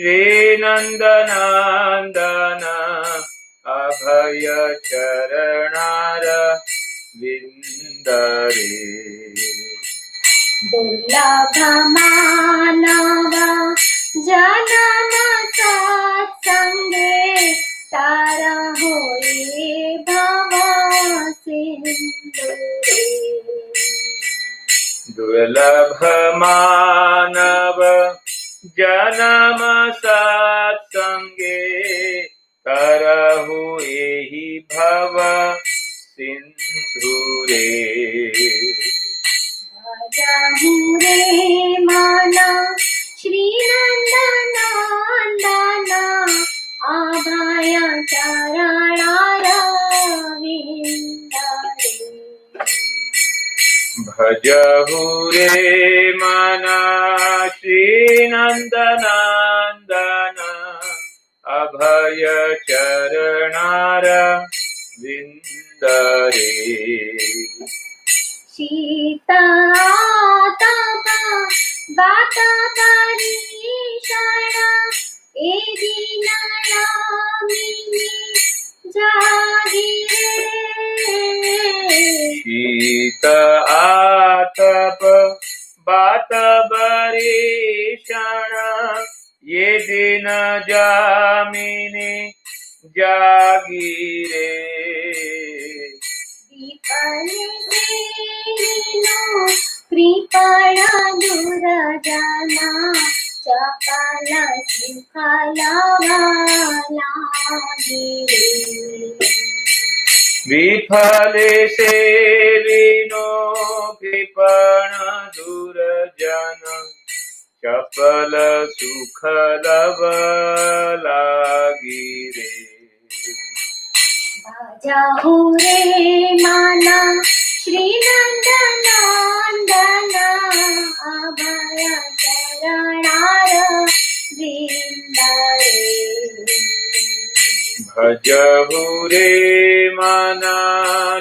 Shri Nandanandana Abhaya Charanara Vindare Dullabha manava janama satsange tara hoye bhava sindure. Dullabha manava janama satsange tarahu ehi bhava sindhure. Bhajahure mana Shri Nandanandana abhaya charanara vindare. Bhajahure mana Shri Nandanandana abhaya charanara vindare. Shita tapa vata parishana edina yamini jagire. Shita atapa bata barishana yedina jamini jagire. Vipane sehino kripala durajana chapala sukhala vala gire. Vifale sevino kripana durajana chapala sukhala gire. Bhajahure mana Shri Nandanandana abhaya charanara vindare. Bhajahure mana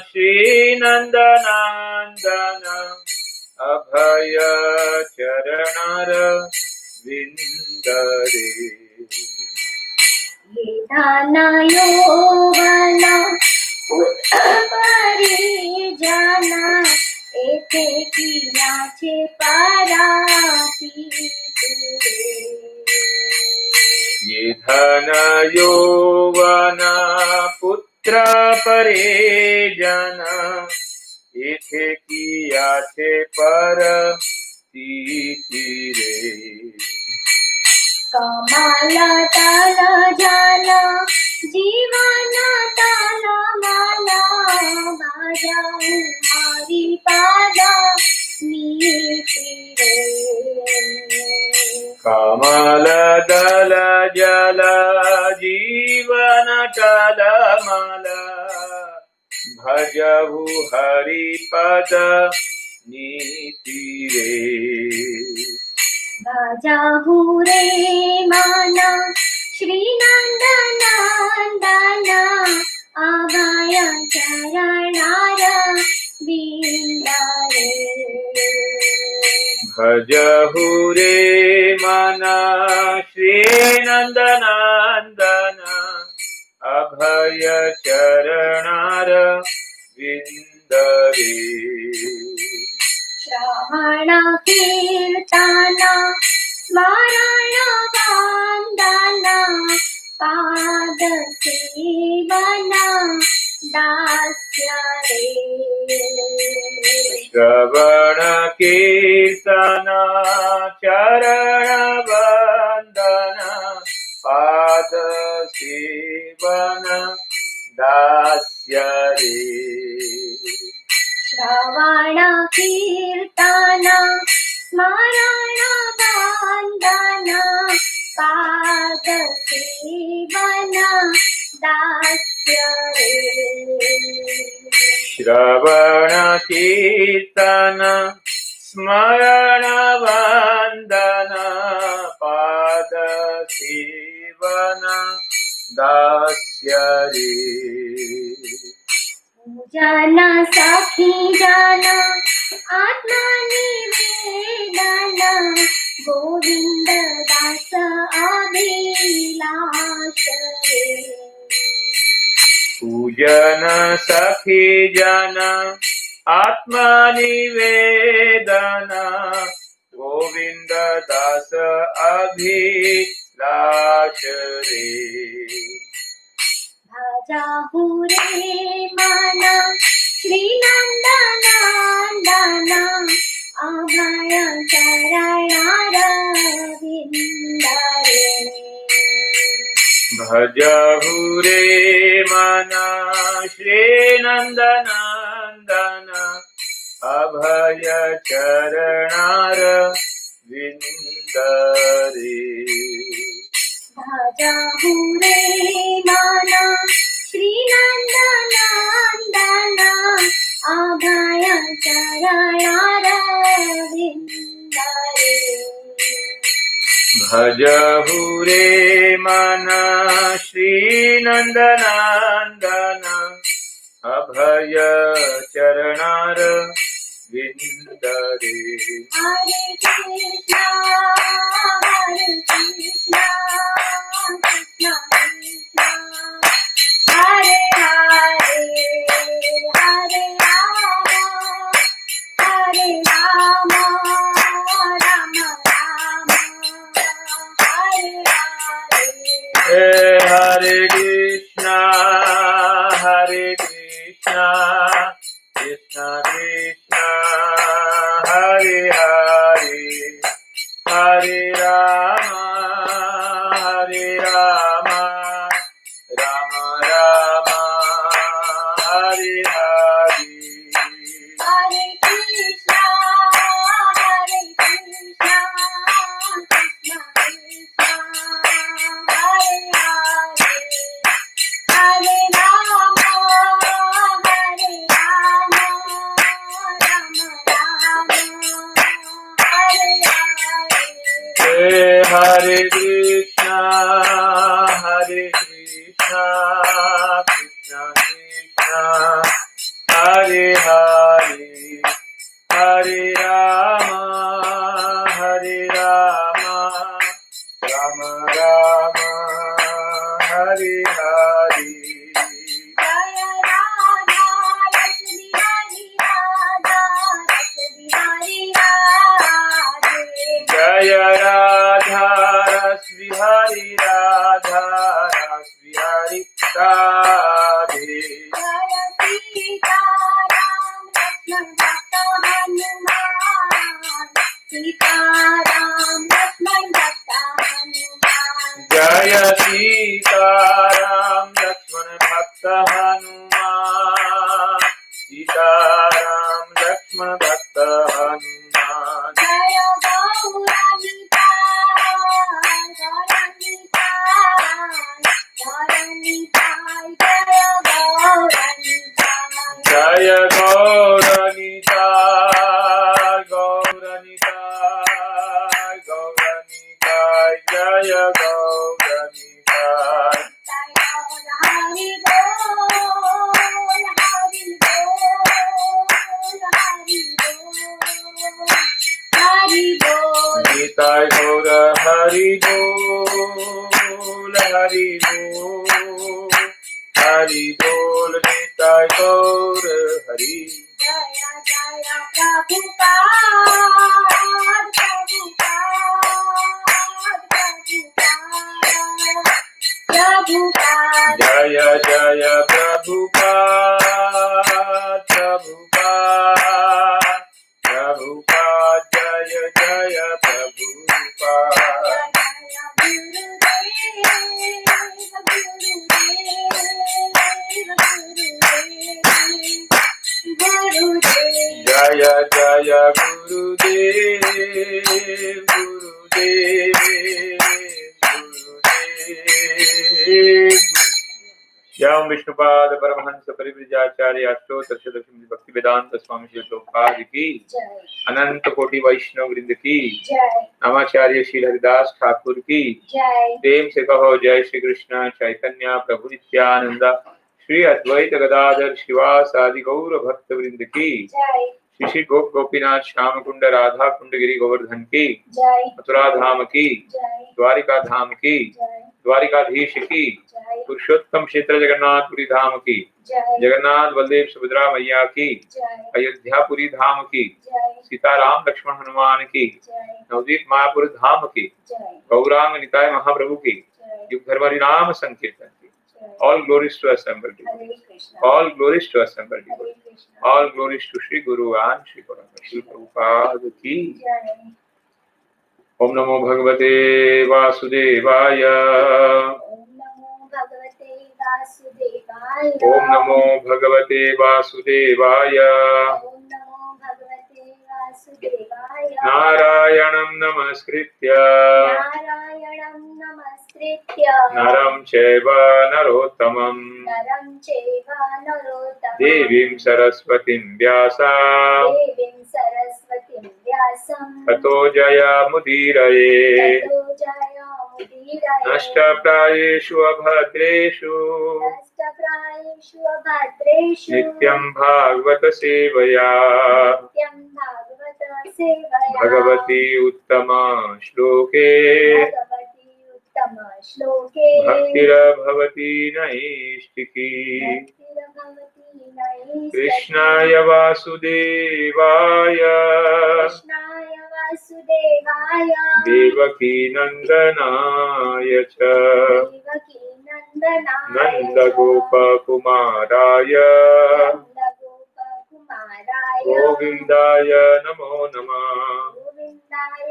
Shri Nandanandana abhaya charanara vindare. Yedana yovana parijana ete kiya che parati ture. Yedhana yovana putra parejana ithe kiyate paratitire. Kamala tala jala jivana tala mala bhaja hari pada nitire. Kamala dala jala jivana tala mala bhajahu hari pada nitire. Bhajahure mana Shri Nandanandana abhaya charanara vindare. Bhajahure mana Shri Nandanandana abhaya charanara vindare. Shravana kirtana smarana vandana pada sevana dasya re. Shravana kirtana charana vandana pada sevana dasya re. Shravana kirtana smarana vandana pada sevana dasya re. Shravana kirtana smarana vandana pada sevana dasya re. Jana sakhi jana atma nivedana Govinda dasa abhi जन सखी जन आत्मनिवेदन गोविंद दास अभिलाष रे भजाहु रे मन श्री नंदनंदन अभय चरणारविंद रे भजहु रे मन श्री नंदनंदन अभय चरणारविंद रे भजाहु रे मन श्री नंदनंदन अभय चरणारविंद रे भजहु रे मन श्री नंदनंदन अभय चरणारविंद रे हरे कृष्णा कृष्णा कृष्णा हरे हरे हरे राम हरे राम राम राम हरे हरे हरे कृष्णा कृष्णा कृष्णा हरे हरे हरे राम राम राम हरे हरे हरे कृष्णा कृष्णा कृष्णा हरे हरे हरे राम राम राम हरे हरे हरे कृष्णा कृष्णा कृष्णा हरे हरे हरे राम राम राम हरे हरे जय राधा लक्ष्मी हरि राधा लक्ष्मी हरि राधे जय राधा रश्मि हरि राधा रश्मि हरि राधे जय सीताराम लक्ष्मण भक्त हनुमान सीताराम लक्ष्मण भक्त हनुमान जय सीताराम लक्ष्मण भक्त हनुमान सीताराम लक्ष्मण भक्त हनुमान जय गौरानिता गौरानिता गौरानिता जय जय गौरानिता गौरनिता गौरनिता गौरनिता जय गौरनिता हरि बोल हरि बोल हरि बोल हरि बोल गीता गौर हरि बोल हरि बोल हरि बोल गीता गौर हरि जय जय प्रभुपाद प्रभुपाद जय जय प्रभुपाद प्रभुपाद प्रभुपाद जय जय प्रभुपाद जय जय गुरुदेव गुरुदेव गुरुदेव श्याम विष्णुपाद परमहंस परिव्रजाचार्य अष्टोत्तर शतकम भक्तिवेदांत स्वामी श्री प्रभुपाद की अनंत कोटि वैष्णव वृंद की नमाचार्य श्री हरिदास ठाकुर की प्रेम से कहो जय श्री कृष्ण चैतन्य प्रभु नित्यानंद श्री अद्वैत गदाधर शिवास आदि गौर भक्त वृंद की श्री श्री गोप गोपीनाथ श्याम कुंड राधा कुंड गिरी गोवर्धन की मथुरा धाम की द्वारिका धाम की द्वारिकाधीश की, जय पुरुषोत्तम क्षेत्र जगन्नाथपुरी धाम की, जय जगन्नाथ बलदेव सुभद्रा मैया की, जय अयोध्यापुरी धाम की, जय सीताराम लक्ष्मण हनुमान की, जय नवदीप मायापुर धाम की, जय गौरांग निताय महाप्रभु की, जय युग धर्म नाम संकीर्तन की. जय All glories to assembled Hare devotees. Krishna All glories to assembled Hare devotees. Krishna All glories to Sri Guru and Sri Prabhupada की. जय ओम नमो भगवते वासुदेवाय. ओम नमो भगवते वासुदेवाय ओम नमो भगवते वासुदेवाय. ओम नमो भगवते वासुदेवाय नारायणं नमस्कृत्य नारायणं नमस्कृत्य नरं चैव नरोत्तमं नरं चैव नरोत्तमं देवीं सरस्वतीं व्यासा देवीं सरस्वतीं व्यासं ततो जयमुदीरये. ततो जयमुदीरये नष्टप्रायेषु अभद्रेषु नष्टप्रायेषु अभद्रेषु नित्यं भागवत सेवया नित्यं भागवत सेवया भगवती उत्तम श्लोके भगवती उत्तम श्लोके भक्तिर्भवति नैष्टिकी. भक्तिर्भवति नैष्टिकी कृष्णाय वासुदेवाय कृष्णाय वासुदेवाय देवकी नन्दनाय च देवकी नन्दनाय नन्दगोपकुमाराय नन्दगोपकुमाराय गोविन्दाय नमो नमः. गोविन्दाय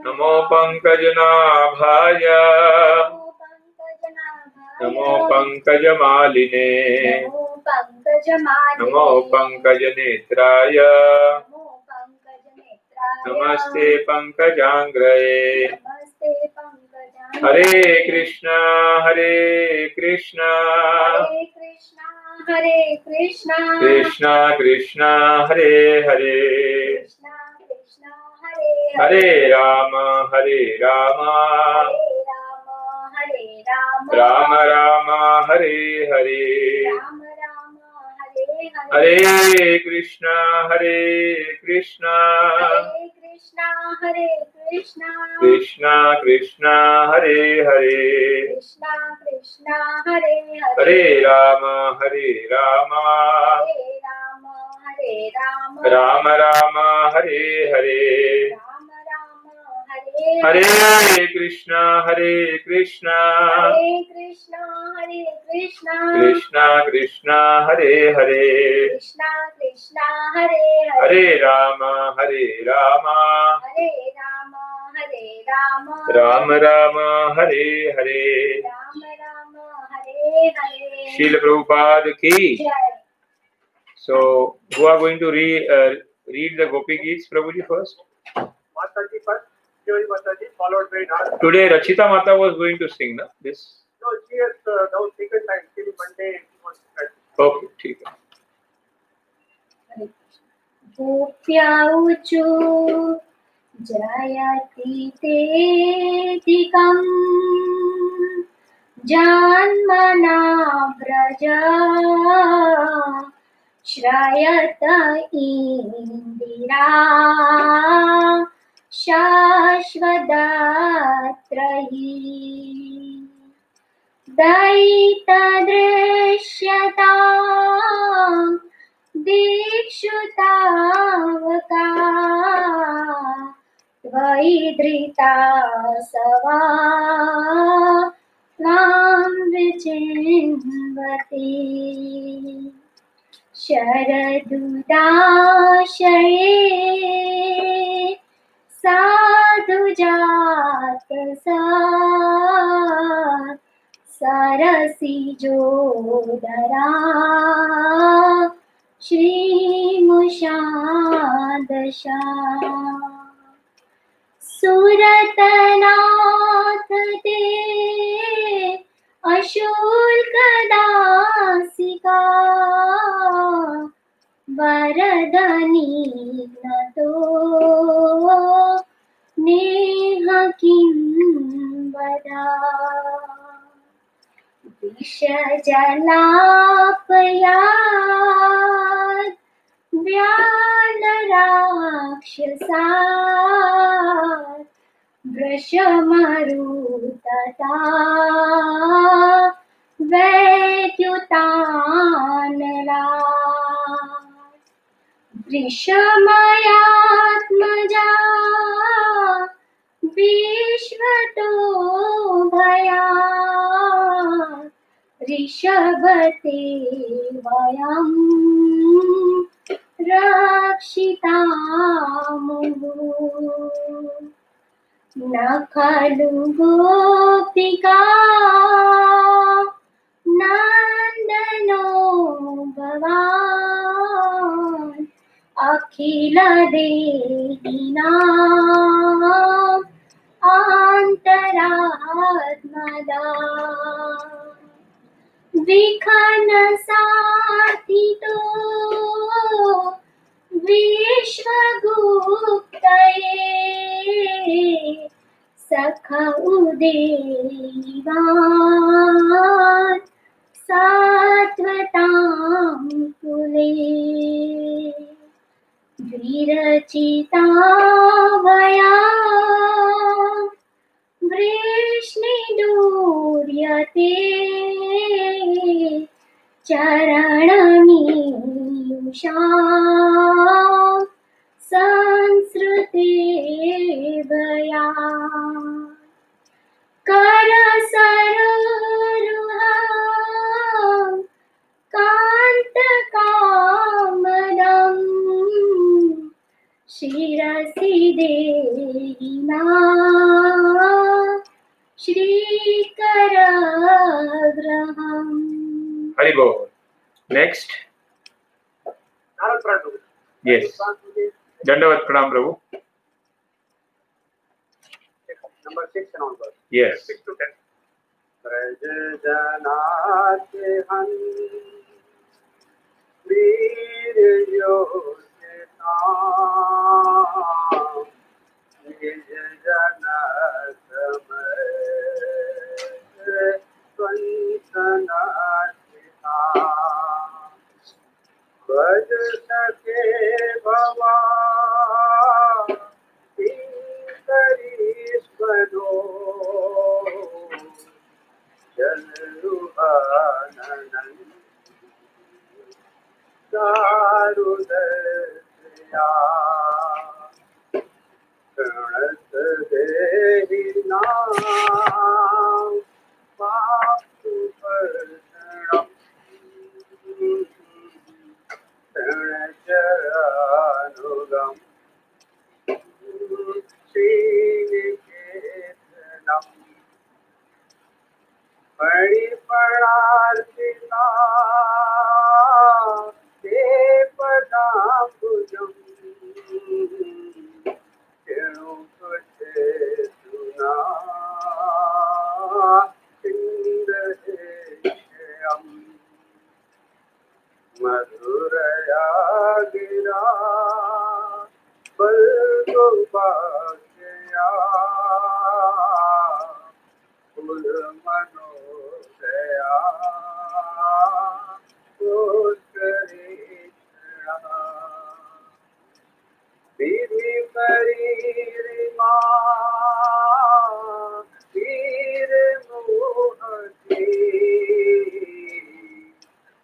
नमो पङ्कजनाभाय नमो पङ्कजनाभाय नमो पङ्कजमालिने नमो पङ्कजमालिने नमो पङ्कजनेत्राय नमो पङ्कजनेत्राय नमस्ते पङ्कजाङ्ग्रये. नमस्ते पङ्कजाङ्ग्रये हरे कृष्णा हरे कृष्णा हरे कृष्णा कृष्णा कृष्णा हरे हरे कृष्णा कृष्णा हरे हरे राम हरे राम हरे राम हरे राम राम राम हरे हरे राम राम हरे हरे हरे कृष्णा कृष्णा हरे कृष्णा कृष्णा कृष्णा हरे हरे कृष्णा कृष्णा हरे हरे राम हरे राम हरे राम हरे राम राम राम हरे हरे राम राम हरे हरे कृष्णा कृष्णा कृष्णा कृष्णा हरे हरे कृष्णा कृष्णा हरे हरे राम हरे राम हरे राम हरे राम राम राम हरे हरे. राम राम हरे हरे Srila Prabhupada की. जय So, who are going to read the Gopi Geets, Prabhuji first? Mataji first, Joy Mataji, followed by Raj. Today, Rachita Mata was going to sing, no? This. No, she has now taken time till Monday. She wants to start. Okay, ठीक है. गोप्याऊचु जयति तेऽधिकम् जान्मना व्रज श्रयत इन्दिरा शाश्वदात्रयी दयितदृश्यता दीक्षुतावका त्वयि धृता सवा त्वां विचिन्वते शरदुदाशये साधुजातसा सरसिजोदरा श्रीमुषादशा सुरतनाथ ते अशुल्कदासिका वरदनी नतो नेह किं वदा विषजलापयात् व्यानराक्षसात् वृषमरुतता वैद्युतानला वृषमयात्मजा विश्वतो भया ऋषभते वयं रक्षितामुः न खलु गोपिका नन्दनो भवान् अखिल देहिनां अन्तरात्मदा विखनसाथितो विश्वगुप्तये सख उदेवान् सात्वतां कुले विरचिता वया वृष्णिदूर्यते चरणमीयुषा संसृते भया करसरोरुहं कान्तकामदं शिरसि देहिना श्रीकरग्रहम् Hari Bol. Next. Narad Prabhu. Yes. Dandavat Pranam Prabhu. Number 6 and onwards. Yes. 6 to 10. Braj janate han veer yojita nij jana samay svansanachita braj sake bhava Karishvaro Jalruhananand Darudaya Pranat Dehina Papu Parsanam Pranacharanugam Sriketanam Paripararthita Te Padambujam Kenupachetuna Sindheshayam Madhuraya Gira Balgopakya Ulmanodaya Utkarishna Vidhi Paririma Veer Mohati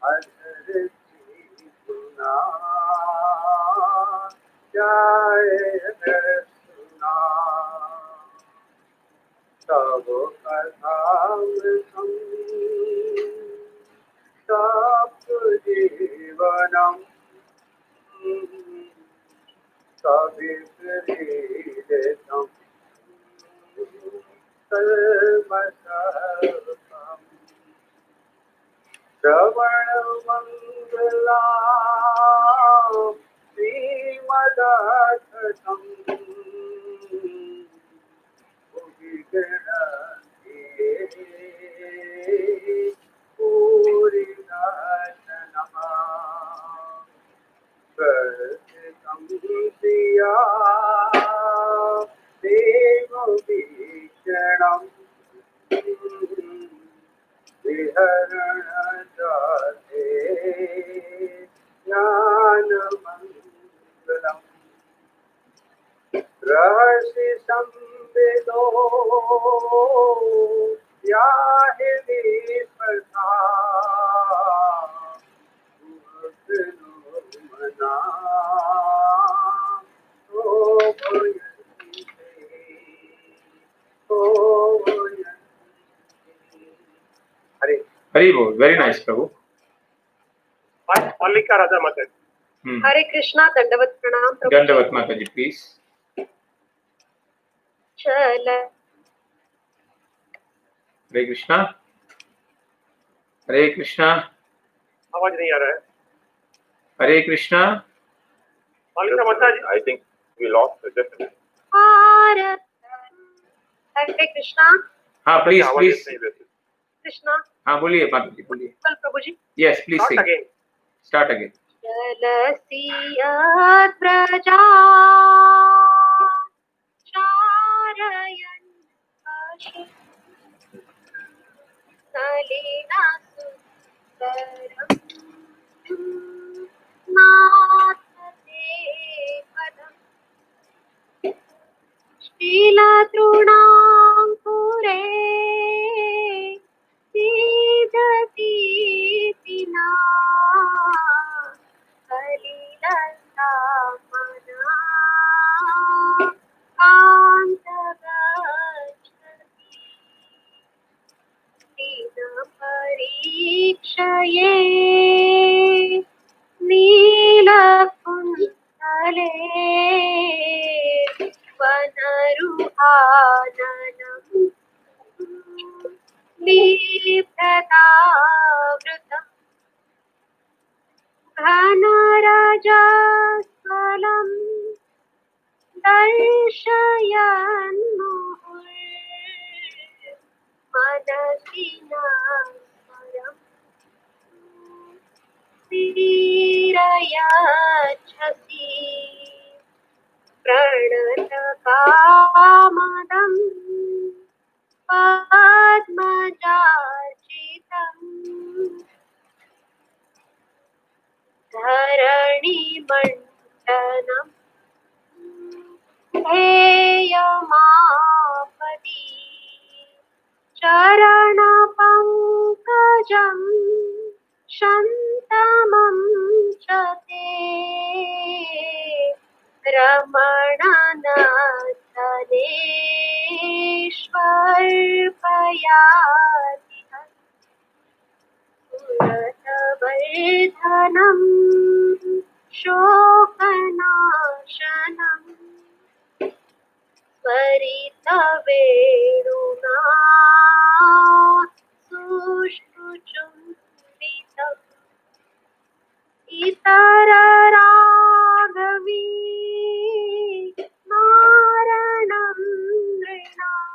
Adharati Guna Jaya Suna Tavo Kathamritam Tapu Jivanam Savitridetam Kalmasarvam Shravanamangala Srimadakatam Bhuviganati Purinashanama Prasitam Diya Devo Vishanam Viharana Jate Jnanamangalam Rahasi वेदो याहे विस्मृता मना हरे हरि बोल. Very nice, Prabhu. मल्लिका राजा माता जी. हरे कृष्णा. दंडवत प्रणाम प्रभु. Dandavad Mataji, please. चल Hare Krishna. Hare Krishna. आवाज नहीं आ रहा है. Hare Krishna. मल्लिका माता जी. I think we lost the definitely. Bharat. हरे कृष्णा. हाँ, please, आवाज please. नहीं देती. कृष्णा. हाँ, बोलिए माताजी, बोलिए. कल प्रभु जी. Yes, please Start sing. again. Start again. जलसियत् प्रजा चारयन् पशु नलिनसुन्दरम् नाथते पदम् शीलतृणाङ्कुरे सीदतीतिना कलिलतामना कान्तगच्छति दीनपरीक्षये नीलकुण्तले वनरुहाननम् दीप्ततावृतम् घनरजस्वलम् दर्शयन्मुहुः मनसि न स्मरम् वीरयच्छसि प्रणतकामदम् पद्मजार्चितम् धरणिमण्डनम् ध्येयमापदि चरणपङ्कजम् शन्तमं च ते रमणनाथनेश्वर्पयाति पुरतवर्धनम् शोकनाशनम् त्वरितवेणुना सुष्ठुचुम्बितम् इतररागवी मारणं नृणाम्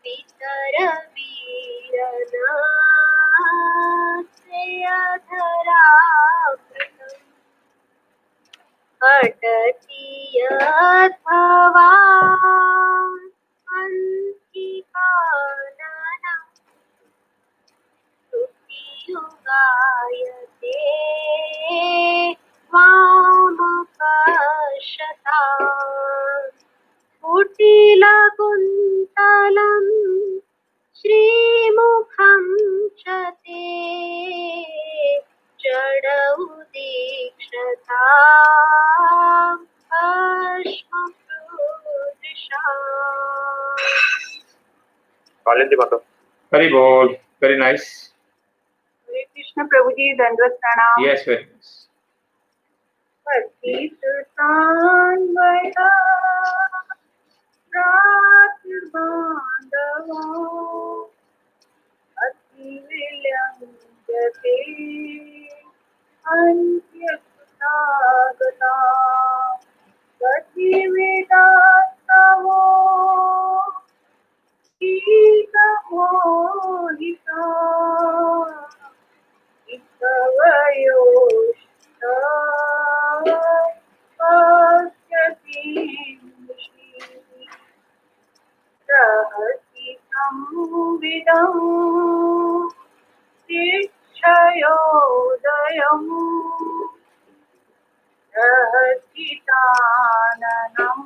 पितरवीरनाथयधरामृतम् अटति यद्भवान् अन्तिकाननम् स्तुतियुगायते वामपश्यताम् कुटिलकुन्तलम् श्रीमुखं च ते जडौ दीक्षताम् भस्मप्रोदृशाम्. कालिंदी माता. Hari bol. Very nice. हरे कृष्ण प्रभु जी. दंडवत प्रणाम. Yes, very nice. पतितान्वया प्रातिर्बान्धवो अतिविलम्बते अन्त्यकृतागता गतिविदास्तवो गीतमोहिता इतवयोष्टा पश्यति रहसि संविदं शिक्षयोदयम् रहसि ताननम्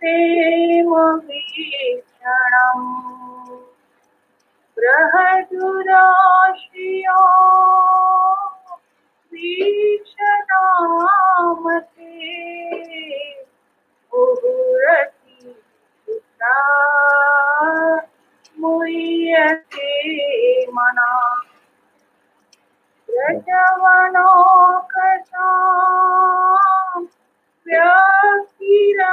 प्रेम वीक्षणम् बृहदुराश्रिया वीक्षणामते उहुरति चित्ता मुह्यते मना रजवनोकसां व्यक्तिरङ्गते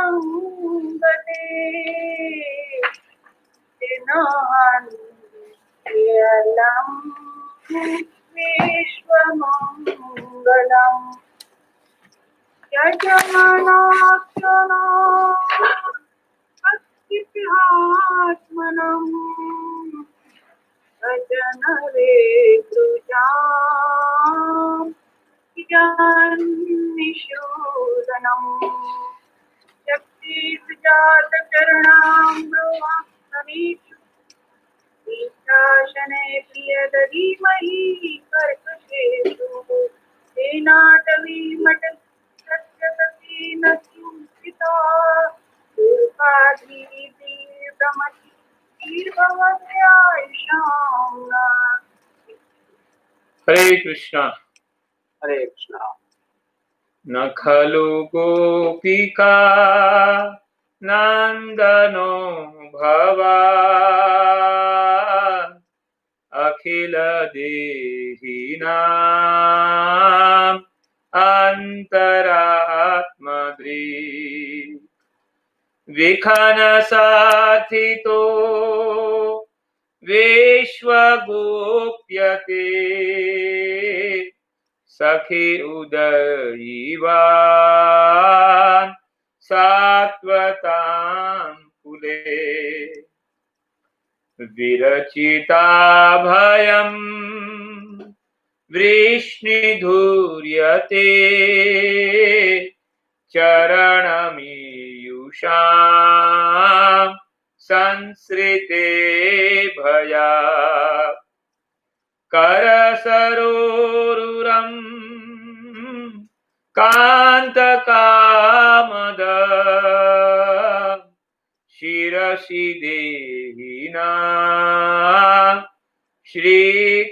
दिनान्त्यलं विश्वमङ्गलम् यजमानाक्षणा भक्तिहात्मनम् भजनरे कृजाम् निशोदनम् शक्तिसुजातचरणाम्रुवासनीषु ईशासने प्रियदधीमहि कर्कशेषु तेनाटवीमटसत्यसती न सुस्थिता दुर्गाधीर्भ्रमति Hare Krishna. Hare Krishna. न खलु गोपिका नन्दनो भवान् अखिल देहिनाम् अन्तरात्मदृक् विखनसाथितो विश्वगोप्यते सखि उदयीवान् सात्वतां कुले विरचिता भयं वृष्णिधूर्यते चरणमीयुषां संसृते भया करसरोरुरं कान्तकामद शिरसि देहिना श्रीकराग्रहम्.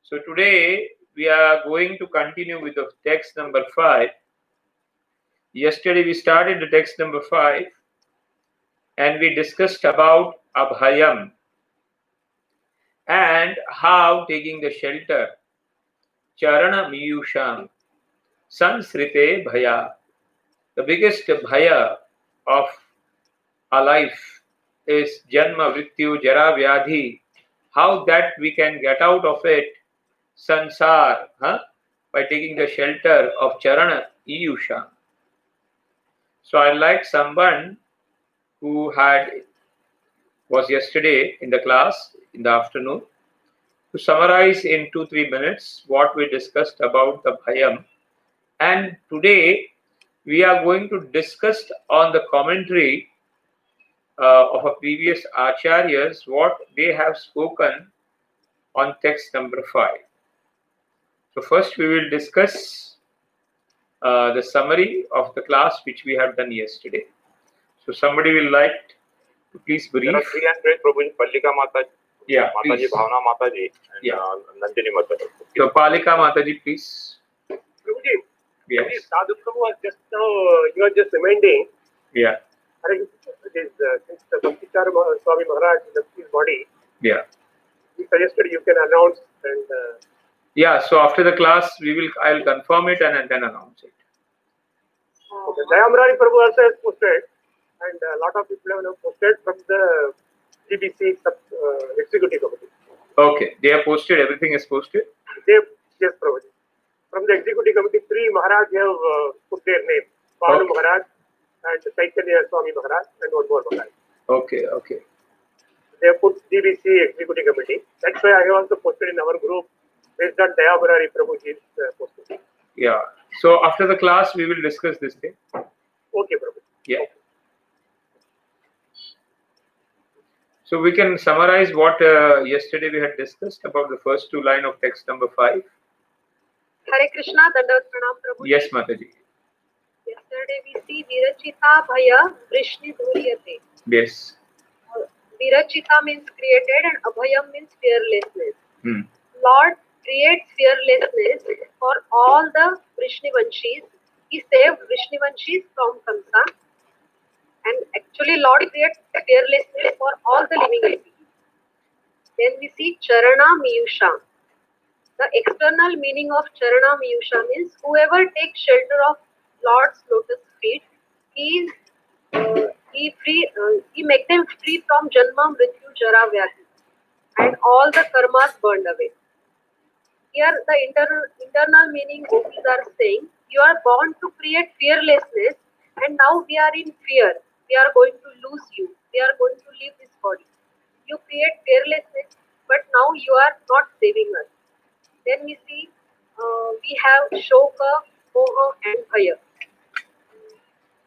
So today we are going to continue with the text number 5. Yesterday we started the text number 5 and we discussed about abhayam and how taking the shelter charana miyusham sansrite bhaya. The biggest bhaya of our life is janma mrityu jara vyadhi. How that we can get out of it, sansar, by taking the shelter of charana iyusham. So I'd like someone who was yesterday in the class in the afternoon to summarize in 2-3 minutes what we discussed about the bhayam. And today we are going to discuss on the commentary of a previous acharyas what they have spoken on text number 5. So first we will discuss the summary of the class which we have done yesterday. So somebody will like to please brief. There are 3 and 3 Prabhuji, Pallika Mataji, Yeah, Mataji, please. Bhavana Mataji, and Yeah. Nandini Mataji. So Palika Mataji, please. Prabhuji, Yes. Sadhu Prabhu was just you are just reminding. Yeah. Since the Bhaktivedanta Swami Maharaj left his body, Yeah. he suggested you can announce and. Yeah. So after the class, I'll confirm it and then announce it. Okay. Dayamrari Prabhu also has posted, and a lot of people have posted from the GBC executive committee. Okay. They are posted. Everything is posted. Yes, Prabhuji. From the executive committee, 3 Maharaj have put their name. Bonum Okay. Maharaj and Chaitanya Swami Maharaj and one more Maharaj. Okay. Okay. They have put GBC executive committee. That's why I have also posted in our group based on Dayamrari Prabhuji's posting. Yeah. So after the class, we will discuss this thing. Okay, Prabhuji. Yeah. So we can summarize what yesterday we had discussed about the first 2 lines of text number 5. Hare Krishna, Dandavat Pranam Prabhuji. Yes, Mataji. see Virachita Bhaya Vrishni Dhuryate. Yes. Virachita means created and Abhayam means fearlessness. Hmm. Lord creates fearlessness for all the Vrishnivanshis. He saved Vrishnivanshis from Kamsa. And actually Lord creates fearlessness for all the living entities. Then we see Charana Miyusha. The external meaning of Charana Miyusha means whoever takes shelter of Lord's lotus feet, he make them free from Janma, Mrityu, Jara, Vyadhi, and all the karmas burned away. Here the internal meaning Gopis are saying, you are born to create fearlessness and now we are in fear. We are going to lose you. We are going to leave this body. You create fearlessness, but now you are not saving us. Then we see we have Shoka, Moha and Bhaya.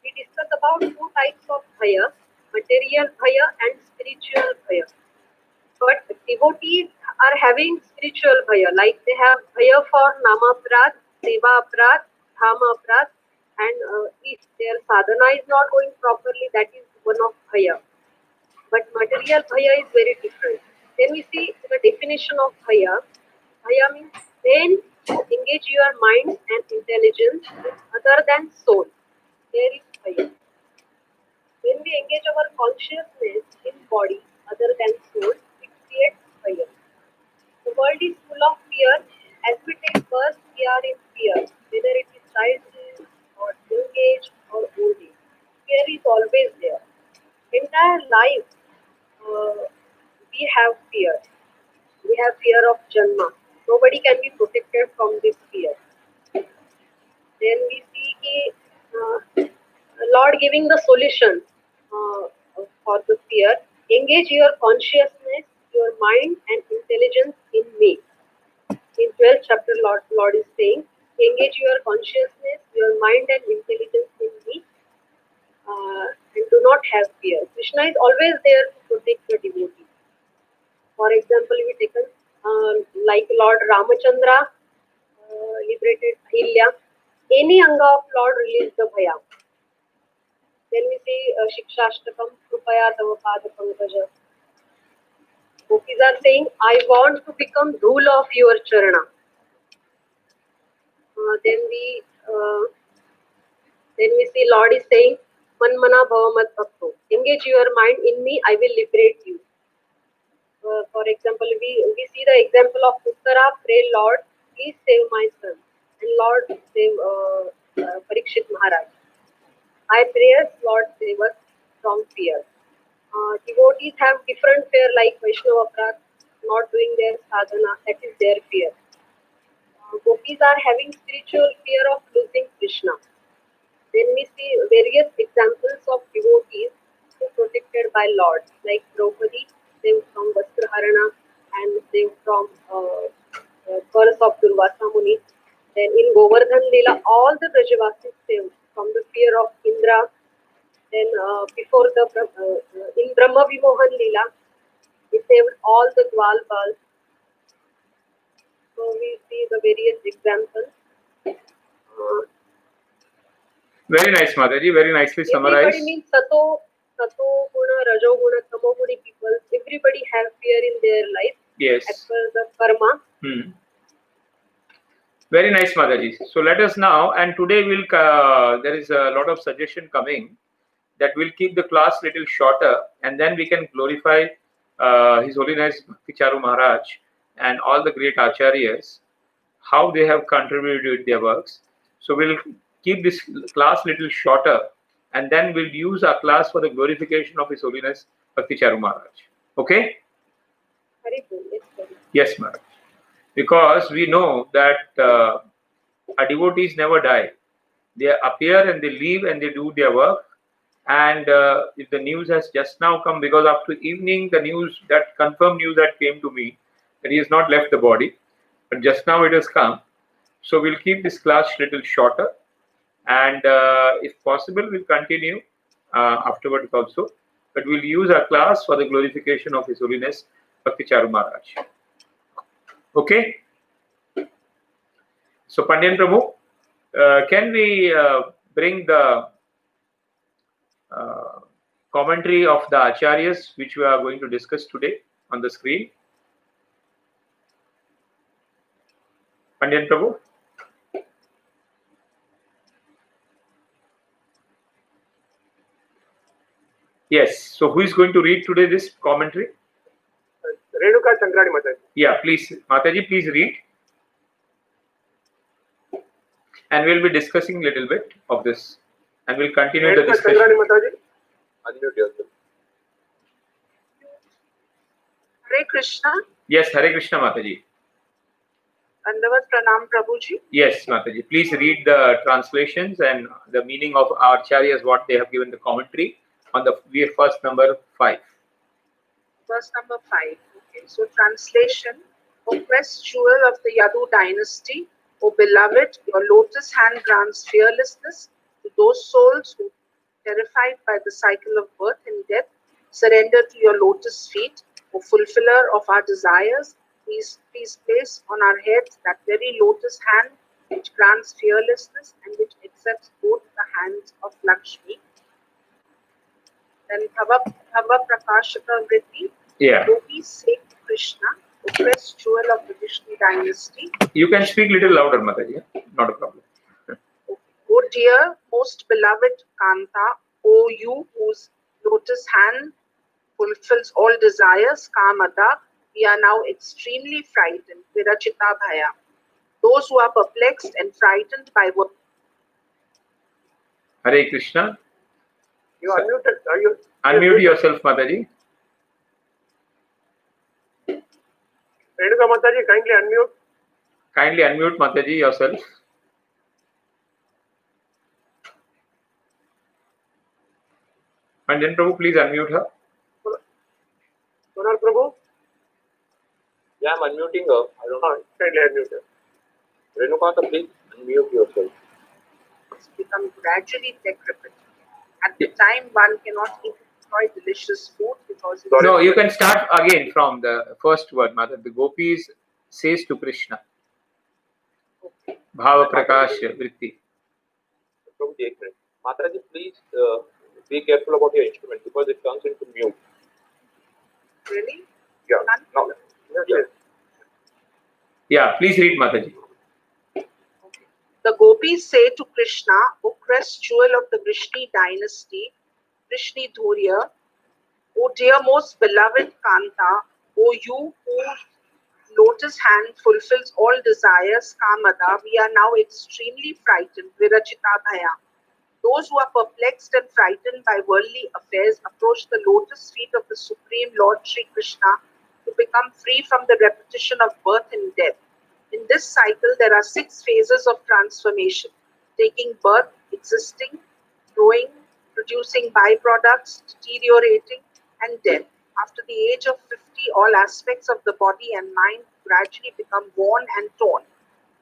We discuss about two types of Bhaya, material Bhaya and spiritual Bhaya. But devotees are having spiritual Bhaya, like they have Bhaya for Nama Aprad, Seva Aprad, Dhamma Aprad, and if their sadhana is not going properly, that is one of Bhaya. But material Bhaya is very different. Then we see the definition of Bhaya. Bhaya means when you engage your mind and intelligence other than soul. There is Bhaya. When we engage our consciousness in body other than soul, it creates Bhaya. The world is full of fear. As we take birth, we are in fear, whether it is childhood or young age or old age. Fear is always there. Entire life, we have fear. We have fear of Janma. Nobody can be protected from this fear. Then we see Lord giving the solution for the fear. Engage your consciousness, your mind and intelligence in me. In 12th chapter, Lord is saying, engage your consciousness, your mind and intelligence in me, and do not have fear. Krishna is always there to protect the devotee. For example, we taken like Lord Ramachandra liberated Ahilya. Any anga of Lord released the Bhaya. Then we see Shiksha Ashtakam, Krupaya Tava Pada Pankaja. Gopis are saying, I want to become Dhul of your Charana. Then we see Lord is saying, Manmana Bhavamat Bhakto. Engage your mind in me, I will liberate you. For example, we see the example of Uttara, pray Lord, please save my son. And Lord save Parikshit Maharaj. I pray us, Lord save us from fear. Devotees have different fear like Vaishnava Aprat, not doing their sadhana, that is their fear. Gopis are having spiritual fear of losing Krishna. Then we see various examples of devotees who are protected by Lord, like Draupadi, saved from Vastraharana and saved from curse of Durvasa Muni. Then in Govardhan Leela, all the Brajavasis saved from the fear of Indra. Then before in Brahma Vimohan Leela, he saved all the Dwalbals. So we see the various examples. Very nice, Mataji. Very nicely summarized. Everybody means Sato Guna, Rajo Guna, Tamo Guna people. Everybody have fear in their life. Yes. As per the karma. Very nice, Mataji. So let us now, and today there is a lot of suggestion coming that we'll keep the class little shorter, and then we can glorify His Holiness Bhakti Charu Maharaj and all the great acharyas, how they have contributed their works. So we'll keep this class little shorter, and then we'll use our class for the glorification of His Holiness Bhakti Charu Maharaj. Okay? Very good. Yes, Maharaj. Because we know that our devotees never die. They appear and they leave and they do their work. And if the news has just now come, because after evening, the news, that confirmed news that came to me, that he has not left the body, but just now it has come. So we'll keep this class little shorter, and if possible, we'll continue afterwards also. But we'll use our class for the glorification of His Holiness Bhakti Charu Maharaj. Okay? So Pandyan Prabhu, can we bring the commentary of the Acharyas, which we are going to discuss today on the screen. Pandyan Prabhu. Yes. So who is going to read today this commentary? Renuka Chandrani Mataji. Yeah, please, Mataji, please read. And we'll be discussing a little bit of this. And we'll continue the Renuka discussion. Chandrani Mataji. Unmute yourself. Hare Krishna. Yes, Hare Krishna, Mataji. Dandavat Pranam Prabhuji. Yes, Mataji. Please read the translations and the meaning of our acharyas, what they have given the commentary on the first number 5. Verse number 5. Okay, so translation. O precious jewel of the Yadu dynasty, O beloved, your lotus hand grants fearlessness to those souls who, terrified by the cycle of birth and death, surrender to your lotus feet. O fulfiller of our desires, please place on our heads that very lotus hand which grants fearlessness and which accepts both the hands of Lakshmi. Then Bhava Prakashata Vritti. Yeah. Gopis say to Krishna, O precious jewel of the Vishnu dynasty. You can speak little louder, Mataji. Not a problem. O dear, most beloved Kanta, O you whose lotus hand fulfills all desires, Kamada, we are now extremely frightened, Virachita Bhaya. Those who are perplexed and frightened by what. Hare Krishna. You are unmuted. Are you? Unmute yourself, Mataji. Renuka Mataji, kindly unmute. Kindly unmute, Mataji, yourself. Pandyan Prabhu, please unmute her. Sonar Prabhu. Yeah, I'm unmuting her. I don't know. Kindly unmute her. Renuka, please unmute yourself. It's become gradually decrepit. At the time, one cannot even enjoy delicious food because it's No, you can start again from the first word, Mother. The Gopis says to Krishna. Bhava Prakash Vritti. Prabhuji, एक minute. Mataji, please be careful about your instrument because it comes into mute. really. Yeah. No. Yes. Yeah, please read, Mataji. The Gopis say to Krishna, O crest jewel of the Vrishni dynasty, Vrishni Dhurya, O dear most beloved Kanta, O you whose lotus hand fulfills all desires, Kamada, we are now extremely frightened, Virachita Bhaya. Those who are perplexed and frightened by worldly affairs approach the lotus feet of the Supreme Lord Sri Krishna to become free from the repetition of birth and death. In this cycle, there are 6 phases of transformation: taking birth, existing, growing, producing byproducts, deteriorating, and death. After the age of 50, all aspects of the body and mind gradually become worn and torn.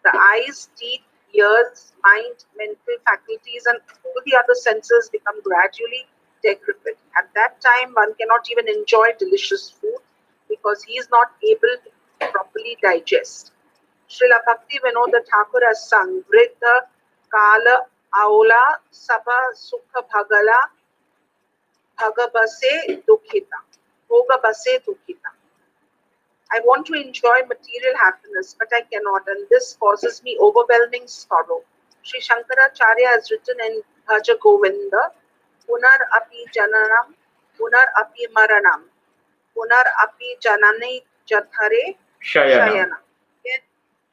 The eyes, teeth, ears, mind, mental faculties, and all the other senses become gradually decrepit. At that time, one cannot even enjoy delicious food because he is not able to properly digest. Srila Bhaktivedanta Thakur has sung Vriddha Kala Aula Sabha Sukha Bhagala Bhagabase Dukhita. Bhogabase Dukhita. I want to enjoy material happiness, but I cannot, and this causes me overwhelming sorrow. Sri Shankaracharya has written in Bhaja Govinda, Punar api jananam, punar api maranam, punar api janani jathare Shayana.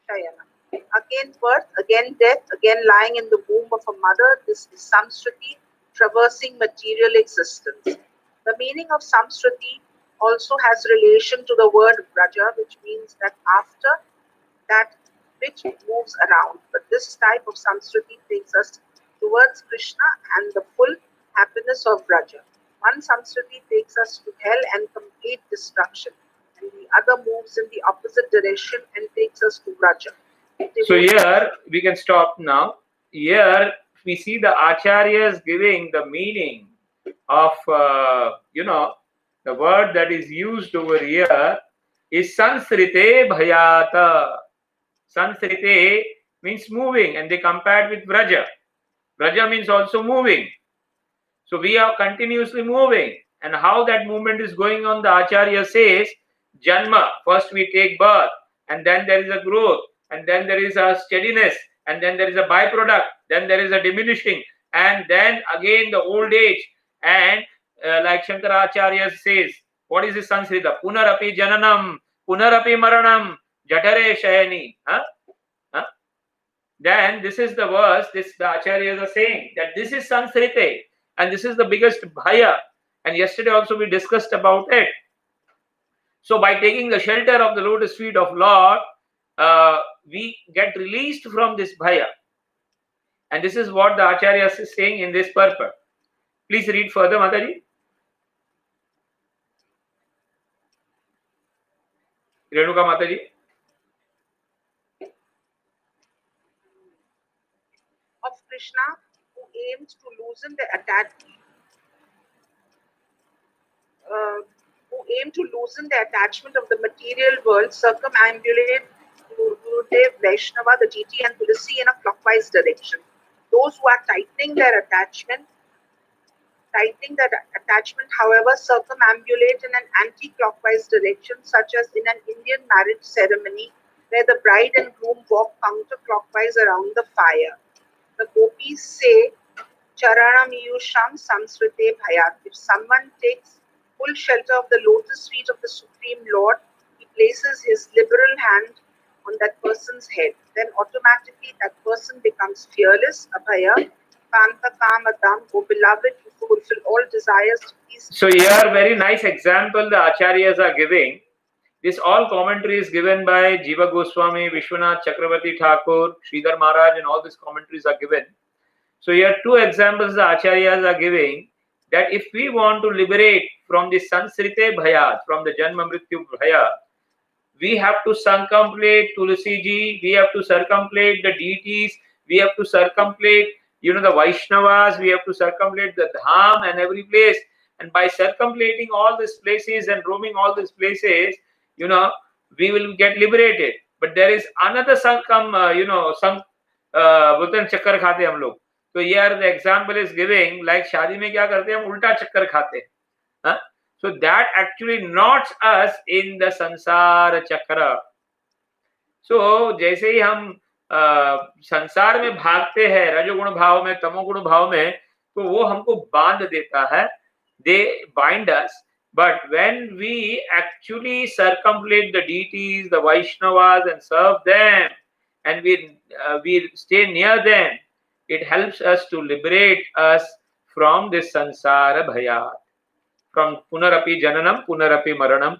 Again birth, again death, again lying in the womb of a mother. This is Samsriti, traversing material existence. The meaning of Samsriti also has relation to the word Braja, which means that after that which moves around. But this type of Samsriti takes us towards Krishna and the full happiness of Braja. One Samsriti takes us to hell and complete destruction, and the other moves in the opposite direction and takes us to Braja. So here we can stop now. Here we see the acharyas giving the meaning of the word that is used over here is sansrite bhayata. Sansrite means moving, and they compared with vraja. Vraja means also moving. So we are continuously moving. And how that movement is going on, the Acharya says, Janma, first we take birth, and then there is a growth, and then there is a steadiness, and then there is a byproduct, then there is a diminishing, and then again the old age. And like Shankaracharya says, what is this Sanskrita? Punarapi jananam, punarapi maranam, jatare shayani. Then this is the verse, the Acharyas are saying that this is Sanskrite, and this is the biggest bhaya. And yesterday also we discussed about it. So by taking the shelter of the lotus feet of Lord, we get released from this bhaya. And this is what the Acharya is saying in this purport. Please read further, Mataji. Renuka Mataji. Of Krishna, who aims to loosen the attachment of the material world, circumambulate Gurudev, Vaishnava, the deity, and Tulsi in a clockwise direction. Those who are tightening their attachment, however, circumambulate in an anti-clockwise direction, such as in an Indian marriage ceremony, where the bride and groom walk counterclockwise around the fire. The Gopis say, Charanamiyusham samsrite bhayat. If someone takes full shelter of the lotus feet of the Supreme Lord, he places his liberal hand on that person's head. Then automatically that person becomes fearless, abhaya, kanta kamadam, O beloved, who fulfill all desires to peace. So here very nice example the Acharyas are giving. This all commentary is given by Jiva Goswami, Vishwanath Chakravarti Thakur, Sridhar Maharaj, and all these commentaries are given. So here two examples the Acharyas are giving, that if we want to liberate from the Sanskrite Bhayat, from the Janma Mrityu Bhaya, we have to circumambulate Tulsi ji, we have to circumambulate the deities, we have to circumambulate, the Vaishnavas, we have to circumambulate the Dham and every place. And by circumambulating all these places and roaming all these places, we will get liberated. But there is another Bhutan chakkar khate hum log. So here the example is giving, like शादी में क्या करते हैं हम उल्टा चक्कर खाते हैं. So that actually knots us in the sansara chakra. So जैसे ही हम संसार में भागते हैं रजोगुण भाव में, तमोगुण भाव में, तो वो हमको बांध देता है. They bind us. But when we actually circumambulate the deities, the Vaishnavas, and serve them, and we stay near them, it helps us to liberate us from this sansara bhayat, from punarapi jananam, punarapi maranam,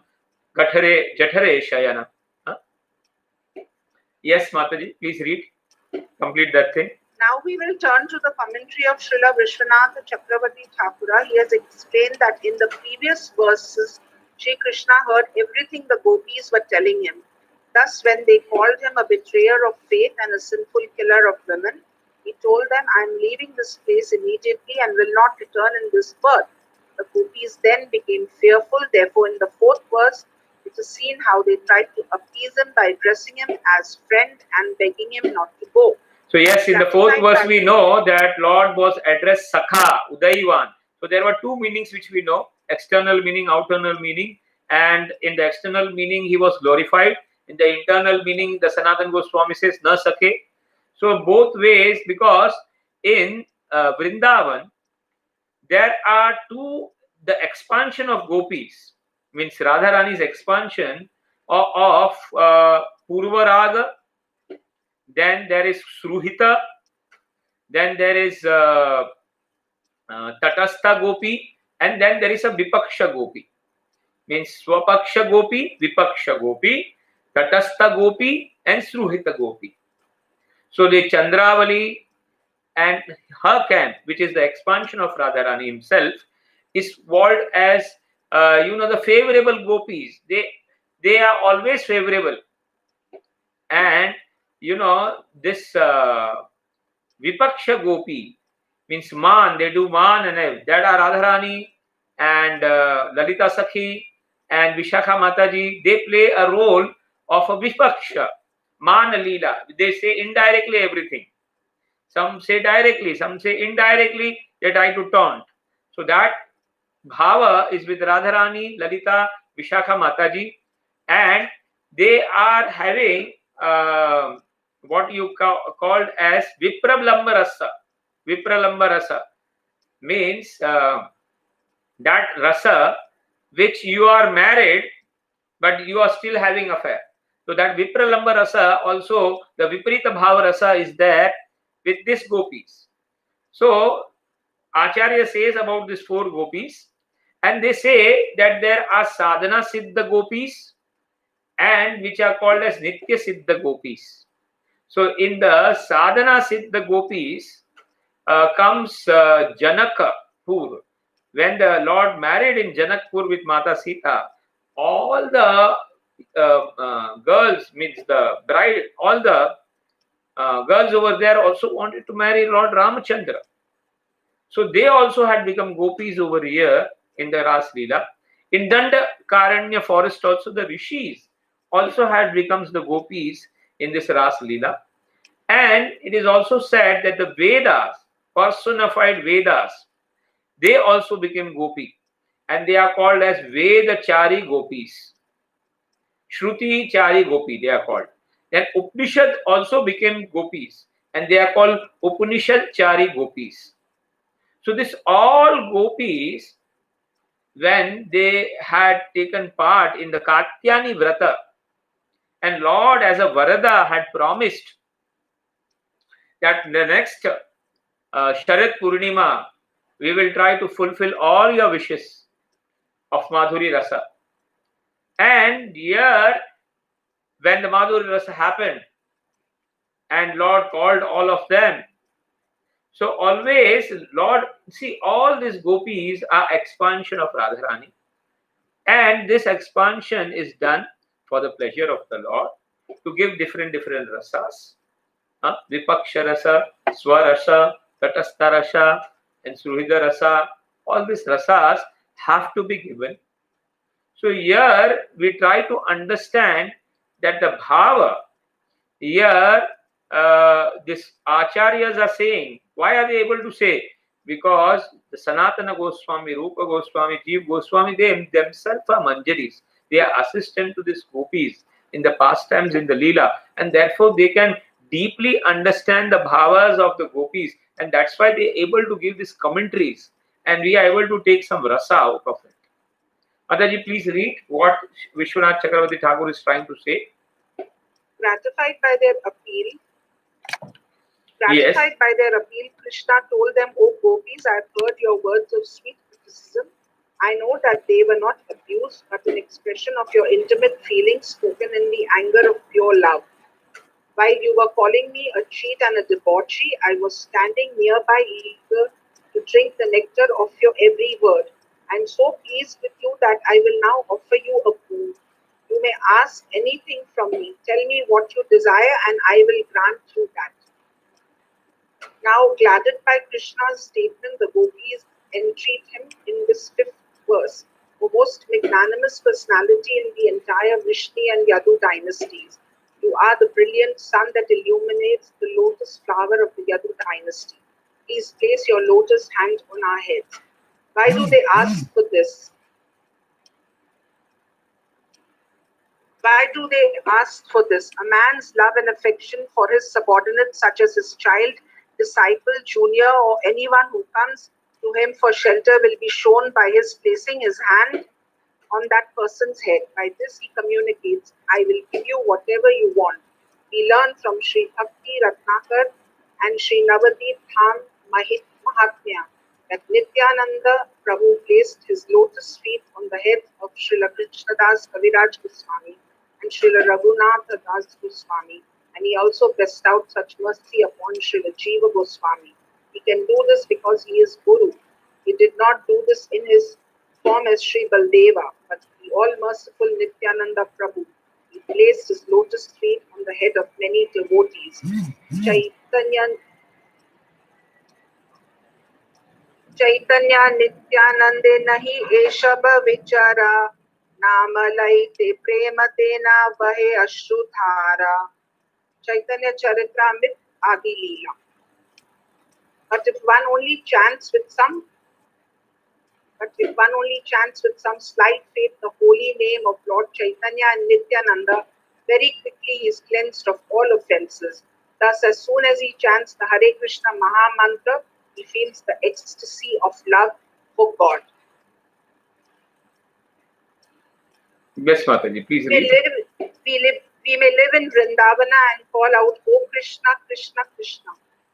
jatare shayanam. Yes, Mataji, please read. Complete that thing. Now we will turn to the commentary of Srila Vishwanath Chakravarti Thakura. He has explained that in the previous verses, Sri Krishna heard everything the Gopis were telling him. Thus, when they called him a betrayer of faith and a sinful killer of women, he told them, I am leaving this place immediately and will not return in this birth. The Gopis then became fearful. Therefore, in the fourth verse, it is seen how they tried to appease him by addressing him as friend and begging him not to go. So yes, in the fourth verse we know that Lord was addressed Sakha, Udaivan. So there were two meanings which we know, external meaning, outer meaning. And in the external meaning he was glorified. In the internal meaning the Sanatana Goswami says Na Sakhe. So both ways, because in Vrindavan there are the expansion of Gopis, means Radharani's expansion of Purva Raga. Then there is Sruhita, then there is Tatastha Gopi, and then there is a Vipaksha Gopi. Means Swapaksha Gopi, Vipaksha Gopi, Tatastha Gopi, and Sruhita Gopi. So the Chandravali and her camp, which is the expansion of Radharani himself, is called as the favorable Gopis. They are always favorable. And this Vipaksha Gopi means Man, they do Man and that are Radharani and Lalita Sakhi and Vishakha Mataji. They play a role of a Vipaksha, Man Leela. They say indirectly everything. Some say directly, some say indirectly, they try to taunt. So that bhava is with Radharani, Lalita, Vishakha Mataji, and they are having what you called as Vipralamba Rasa. Vipralamba Rasa means that rasa which you are married but you are still having affair. So that Vipralamba Rasa, also the Viparita Bhava Rasa is there with this Gopis. So Acharya says about these 4 Gopis, and they say that there are Sadhana Siddha Gopis and which are called as Nitya Siddha Gopis. So in the Sadhana Siddha Gopis comes Janakpur. When the Lord married in Janakpur with Mata Sita, all the girls, means the bride, all the girls over there also wanted to marry Lord Ramachandra. So they also had become Gopis over here in the Ras Leela. In Dandakaranya forest also the Rishis also had becomes the Gopis in this Ras Leela. And it is also said that the Vedas, personified Vedas, they also became Gopi. And they are called as Vedachari Gopis. Shruti Chari Gopi, they are called. Then Upanishad also became Gopis. And they are called Upanishad Chari Gopis. So this all Gopis, when they had taken part in the Katyani Vrata, and Lord as a Varada had promised that the next Sharat Purnima, we will try to fulfill all your wishes of Madhuri Rasa. And here, when the Madhuri Rasa happened, and Lord called all of them, so always Lord, see, all these Gopis are expansion of Radharani. And this expansion is done for the pleasure of the Lord to give different rasas. Vipaksha Rasa, Swarasa, Tatastha Rasa, and Suhrida Rasa. All these rasas have to be given. So here we try to understand that the bhava, here this acharyas are saying, why are they able to say? Because the Sanatana Goswami, Rupa Goswami, Jeev Goswami, they themselves are manjaris. They are assistant to these gopis in the pastimes in the Leela, and therefore they can deeply understand the bhavas of the gopis, and that's why they are able to give these commentaries, and we are able to take some rasa out of it. Mataji, please read what Vishwanath Chakravarti Thakur is trying to say. Gratified by their appeal, Yes. Krishna told them, "O Gopis, I have heard your words of sweet criticism. I know that they were not abuse, but an expression of your intimate feelings spoken in the anger of pure love. While you were calling me a cheat and a debauchee, I was standing nearby eager to drink the nectar of your every word. I am so pleased with you that I will now offer you a boon. You may ask anything from me. Tell me what you desire and I will grant you that." Now, gladdened by Krishna's statement, the Gopis entreat him in this 5th verse, the most magnanimous personality in the entire Vrishni and Yadu dynasties. You are the brilliant sun that illuminates the lotus flower of the Yadu dynasty. Please place your lotus hand on our heads. Why do they ask for this? Why do they ask for this? A man's love and affection for his subordinates, such as his child, disciple, junior, or anyone who comes to him for shelter, will be shown by his placing his hand on that person's head. By this he communicates, "I will give you whatever you want." We learn from Sri Bhakti Ratnakar and Sri Navadip Dham Mahatmya that Nityananda Prabhu placed his lotus feet on the head of Srila Krishnadas Kaviraj Goswami and Srila Raghunath Das Goswami, and he also bestowed such mercy upon Srila Jiva Goswami. He can do this because he is Guru. He did not do this in his form as Sri Baldeva, but the all-merciful Nityananda Prabhu. He placed his lotus feet on the head of many devotees. Chaitanya Nityanande nahi eshab vichara, namalai te prema tena vahe ashrudhara. Chaitanya Charitamrita Adi Leela. But if one only chants with some But if one only chants with some slight faith the holy name of Lord Chaitanya and Nityananda, very quickly he is cleansed of all offences. Thus, as soon as he chants the Hare Krishna Maha Mantra, he feels the ecstasy of love for God. Yes, Mataji, please We read. we may live in Vrindavana and call out, "Oh Krishna, Krishna, Krishna,"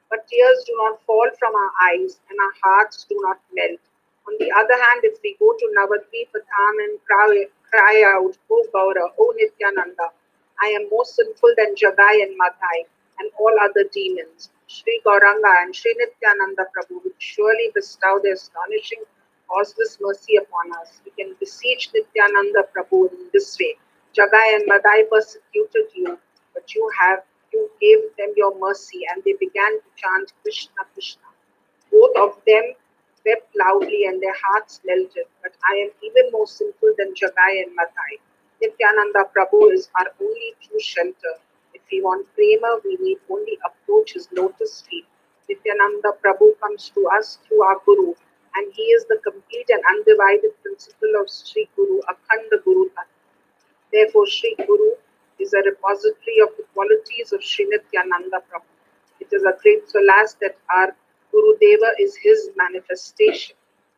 but tears do not fall from our eyes and our hearts do not melt. On the other hand, if we go to Navadvipa Dham and cry out, "Oh Gaura, oh Nityananda, I am more sinful than Jagai and Madhai and all other demons," Sri Gauranga and Sri Nityananda Prabhu will surely bestow their astonishing causeless mercy upon us. We can beseech Nityananda Prabhu in this way. Jagai and Madai persecuted you, but you gave them your mercy, and they began to chant Krishna, Krishna. Both of them wept loudly and their hearts melted, but I am even more sinful than Jagai and Madai. Nityananda Prabhu is our only true shelter. If we want prema, we need only approach his lotus feet. Nityananda Prabhu comes to us through our Guru, and he is the complete and undivided principle of Sri Guru, Akhanda Guru Tattva. Therefore, Sri Guru is a repository of the qualities of Sri Nityananda Prabhu. It is a great solace that our Guru Deva is his manifestation.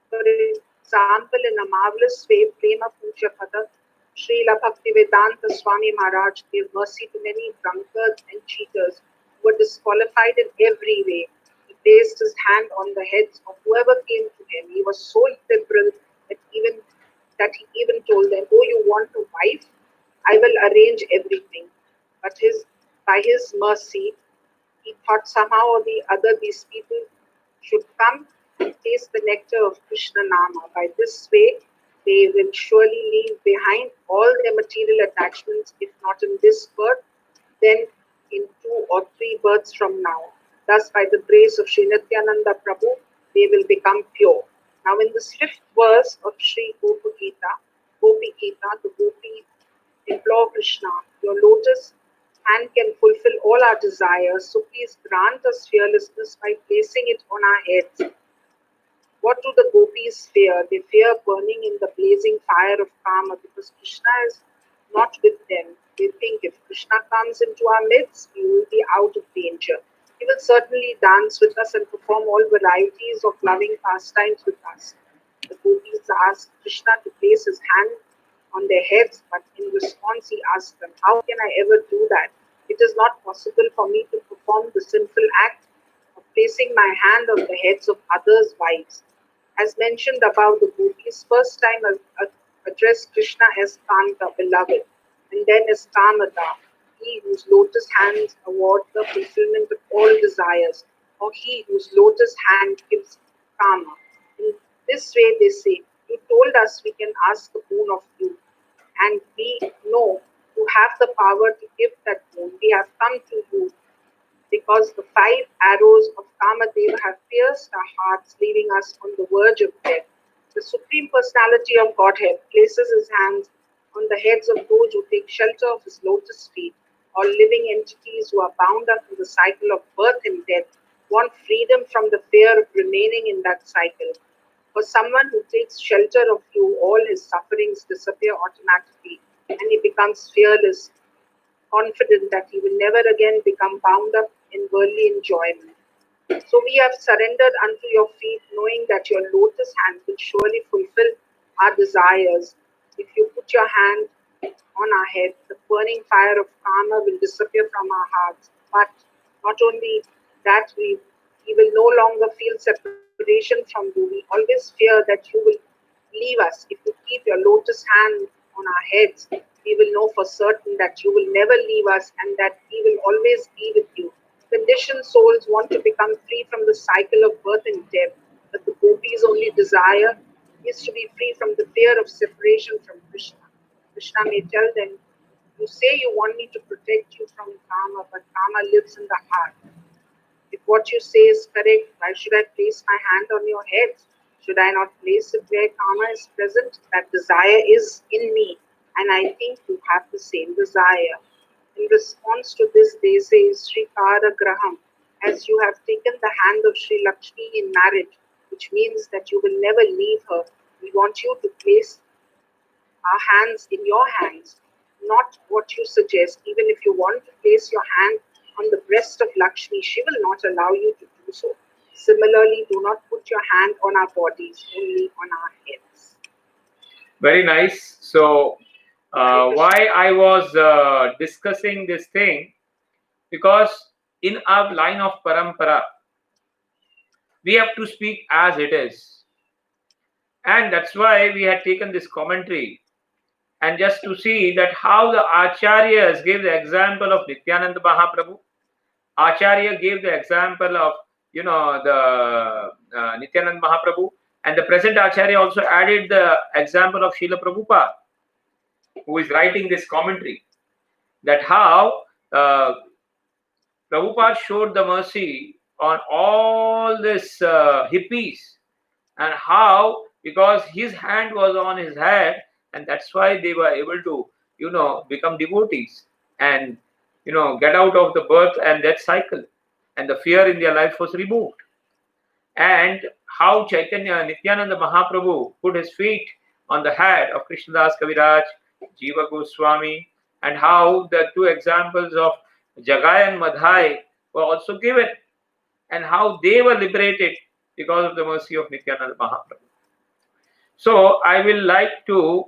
For example, in a marvelous way, Prema Puja Pada, Srila Bhaktivedanta Swami Maharaj gave mercy to many drunkards and cheaters who were disqualified in every way. He placed his hand on the heads of whoever came to him. He was so liberal that he even told them, "Oh, you want a wife? I will arrange everything." But by his mercy, he thought somehow or the other these people should come and taste the nectar of Krishna Nama. By this way, they will surely leave behind all their material attachments, if not in this birth, then in 2 or 3 births from now. Thus, by the grace of Sri Nityananda Prabhu, they will become pure. Now, in this 5th verse of Sri Gopi Gita, the Gopis implore Krishna, "Your lotus hand can fulfill all our desires, so please grant us fearlessness by placing it on our heads." What do the Gopis fear? They fear burning in the blazing fire of karma because Krishna is not with them. They think if Krishna comes into our midst, we will be out of danger. He will certainly dance with us and perform all varieties of loving pastimes with us. The Gopis ask Krishna to place his hand on their heads, but in response he asks them, "How can I ever do that? It is not possible for me to perform the sinful act of placing my hand on the heads of others' wives." As mentioned above, the Gopis first time address Krishna as Kanta, beloved, and then as Kamada, he whose lotus hands award the fulfillment of all desires, or he whose lotus hand gives Kama. In this way they say, "You told us we can ask a boon of you, and we know you have the power to give that boon. We have come to you because the 5 arrows of Kamadeva have pierced our hearts, leaving us on the verge of death. The Supreme Personality of Godhead places his hands on the heads of those who take shelter of his lotus feet. All living entities who are bound up in the cycle of birth and death want freedom from the fear of remaining in that cycle. For someone who takes shelter of you, all his sufferings disappear automatically, and he becomes fearless, confident that he will never again become bound up in worldly enjoyment. So we have surrendered unto your feet, knowing that your lotus hand will surely fulfill our desires. If you put your hand on our head, the burning fire of karma will disappear from our hearts. But not only that, we will no longer feel separation from you. We always fear that you will leave us. If you keep your lotus hand on our heads, we will know for certain that you will never leave us and that we will always be with you. Conditioned souls want to become free from the cycle of birth and death, but the Gopis' only desire is to be free from the fear of separation from Krishna. Krishna may tell them, "You say you want me to protect you from karma, but karma lives in the heart. If what you say is correct, why should I place my hand on your head? Should I not place it where karma is present? That desire is in me, and I think you have the same desire." In response to this, they say, "Srikara Graham, as you have taken the hand of Sri Lakshmi in marriage, which means that you will never leave her, We want you to place our hands in your hands, not what you suggest. Even if you want to place your hand on the breast of Lakshmi, she will not allow you to do so. Similarly, do not put your hand on our bodies, only on our heads. Very nice. So, why I was discussing this thing, because in our line of parampara, we have to speak as it is. And that's why we had taken this commentary. And just to see that how the Acharyas gave the example of Nityananda Mahaprabhu. Acharya gave the example of, the Nityananda Mahaprabhu. And the present Acharya also added the example of Srila Prabhupada, who is writing this commentary. That how Prabhupada showed the mercy on all this hippies, and how, because his hand was on his head, and that's why they were able to, become devotees and, get out of the birth and death cycle, and the fear in their life was removed. And how Chaitanya, Nityananda Mahaprabhu put his feet on the head of Krishnadas Kaviraj, Jiva Goswami, and how the two examples of Jagai and Madhai were also given, and how they were liberated because of the mercy of Nityananda Mahaprabhu. So I will like to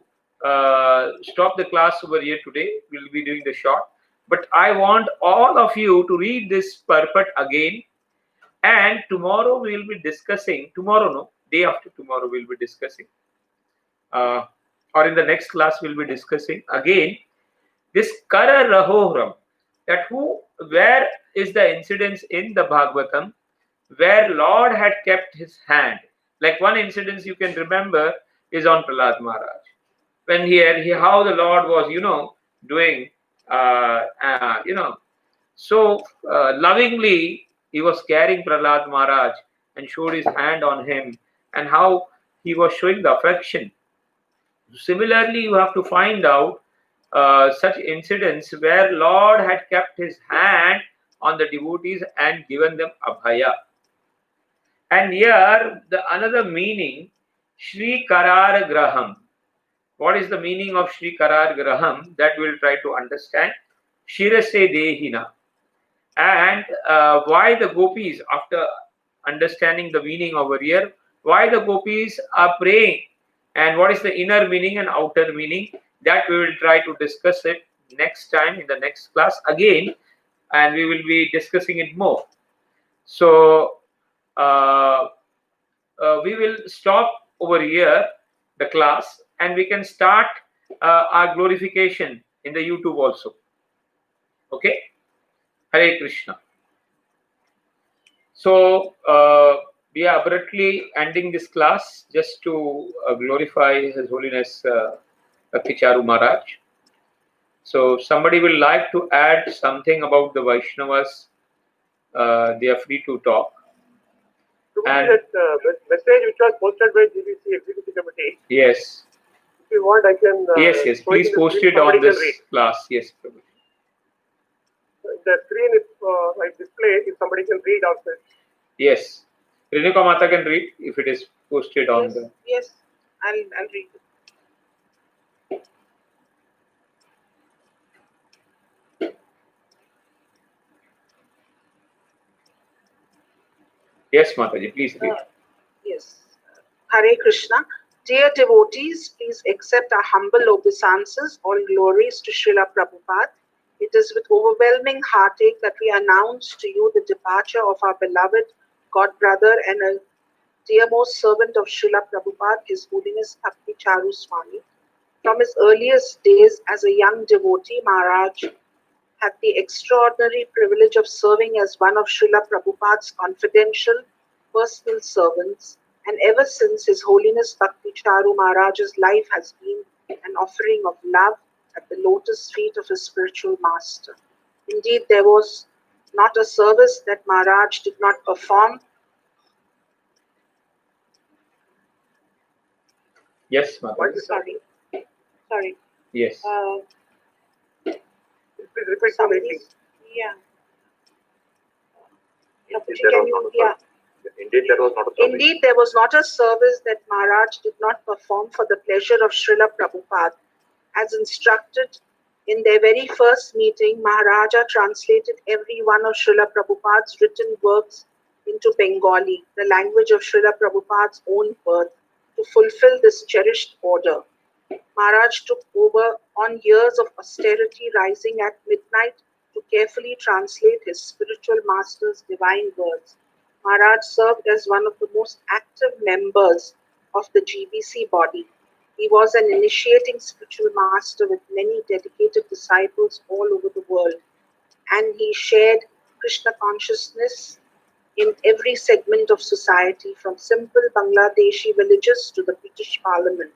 stop the class over here today. We'll be doing the short, but I want all of you to read this purport again. And tomorrow we will be discussing, day after tomorrow we'll be discussing, or in the next class we'll be discussing again this Kara Rahohram, that where is the incidence in the Bhagavatam where Lord had kept his hand. Like one incidence you can remember is on Prahlad Maharaj. When how the Lord was, doing, so lovingly he was carrying Prahlad Maharaj and showed his hand on him, and how he was showing the affection. Similarly, you have to find out such incidents where Lord had kept his hand on the devotees and given them abhaya. And here another meaning, Shri Karar Graham. What is the meaning of Shri Karar Graham? That we'll try to understand. Shirase Dehina. And why the Gopis, after understanding the meaning over here, why the Gopis are praying, and what is the inner meaning and outer meaning, that we will try to discuss it next time in the next class again, and we will be discussing it more. So we will stop over here the class, and we can start our glorification in the YouTube also. Okay? Hare Krishna. So we are abruptly ending this class just to glorify His Holiness Bhakticharu Maharaj. So somebody will like to add something about the Vaishnavas, they are free to talk. And that message which was posted by GBC Executive Committee. Yes. If you want, I can. Yes. Please post it on this class. Yes, Prabhuji. The screen is like display. If somebody can read outside. Yes. Renuka Mata can read if it is posted on the. Yes, I'll read it. Yes, Mataji, please read. Yes. Hare Krishna. Dear devotees, please accept our humble obeisances. All glories to Srila Prabhupada. It is with overwhelming heartache that we announce to you the departure of our beloved God brother and a dearmost servant of Srila Prabhupada, His Holiness Bhakticharu Swami. From his earliest days as a young devotee, Maharaj had the extraordinary privilege of serving as one of Srila Prabhupada's confidential personal servants, and ever since His Holiness Bhakticharu Maharaj's life has been an offering of love at the lotus feet of his spiritual master. Indeed, there was not a service that Maharaj did not perform. Yes, Mataji. Sorry. Yes. Please repeat. Yeah. Can you, yeah. Indeed, there was not a service. Indeed, there was not a service that Maharaj did not perform for the pleasure of Srila Prabhupada. As instructed in their very first meeting, Maharaja translated every one of Srila Prabhupada's written works into Bengali, the language of Srila Prabhupada's own birth, to fulfill this cherished order. Maharaj took over on years of austerity, rising at midnight to carefully translate his spiritual master's divine words. Maharaj served as one of the most active members of the GBC body. He was an initiating spiritual master with many dedicated disciples all over the world, and he shared Krishna consciousness in every segment of society, from simple Bangladeshi villages to the British Parliament.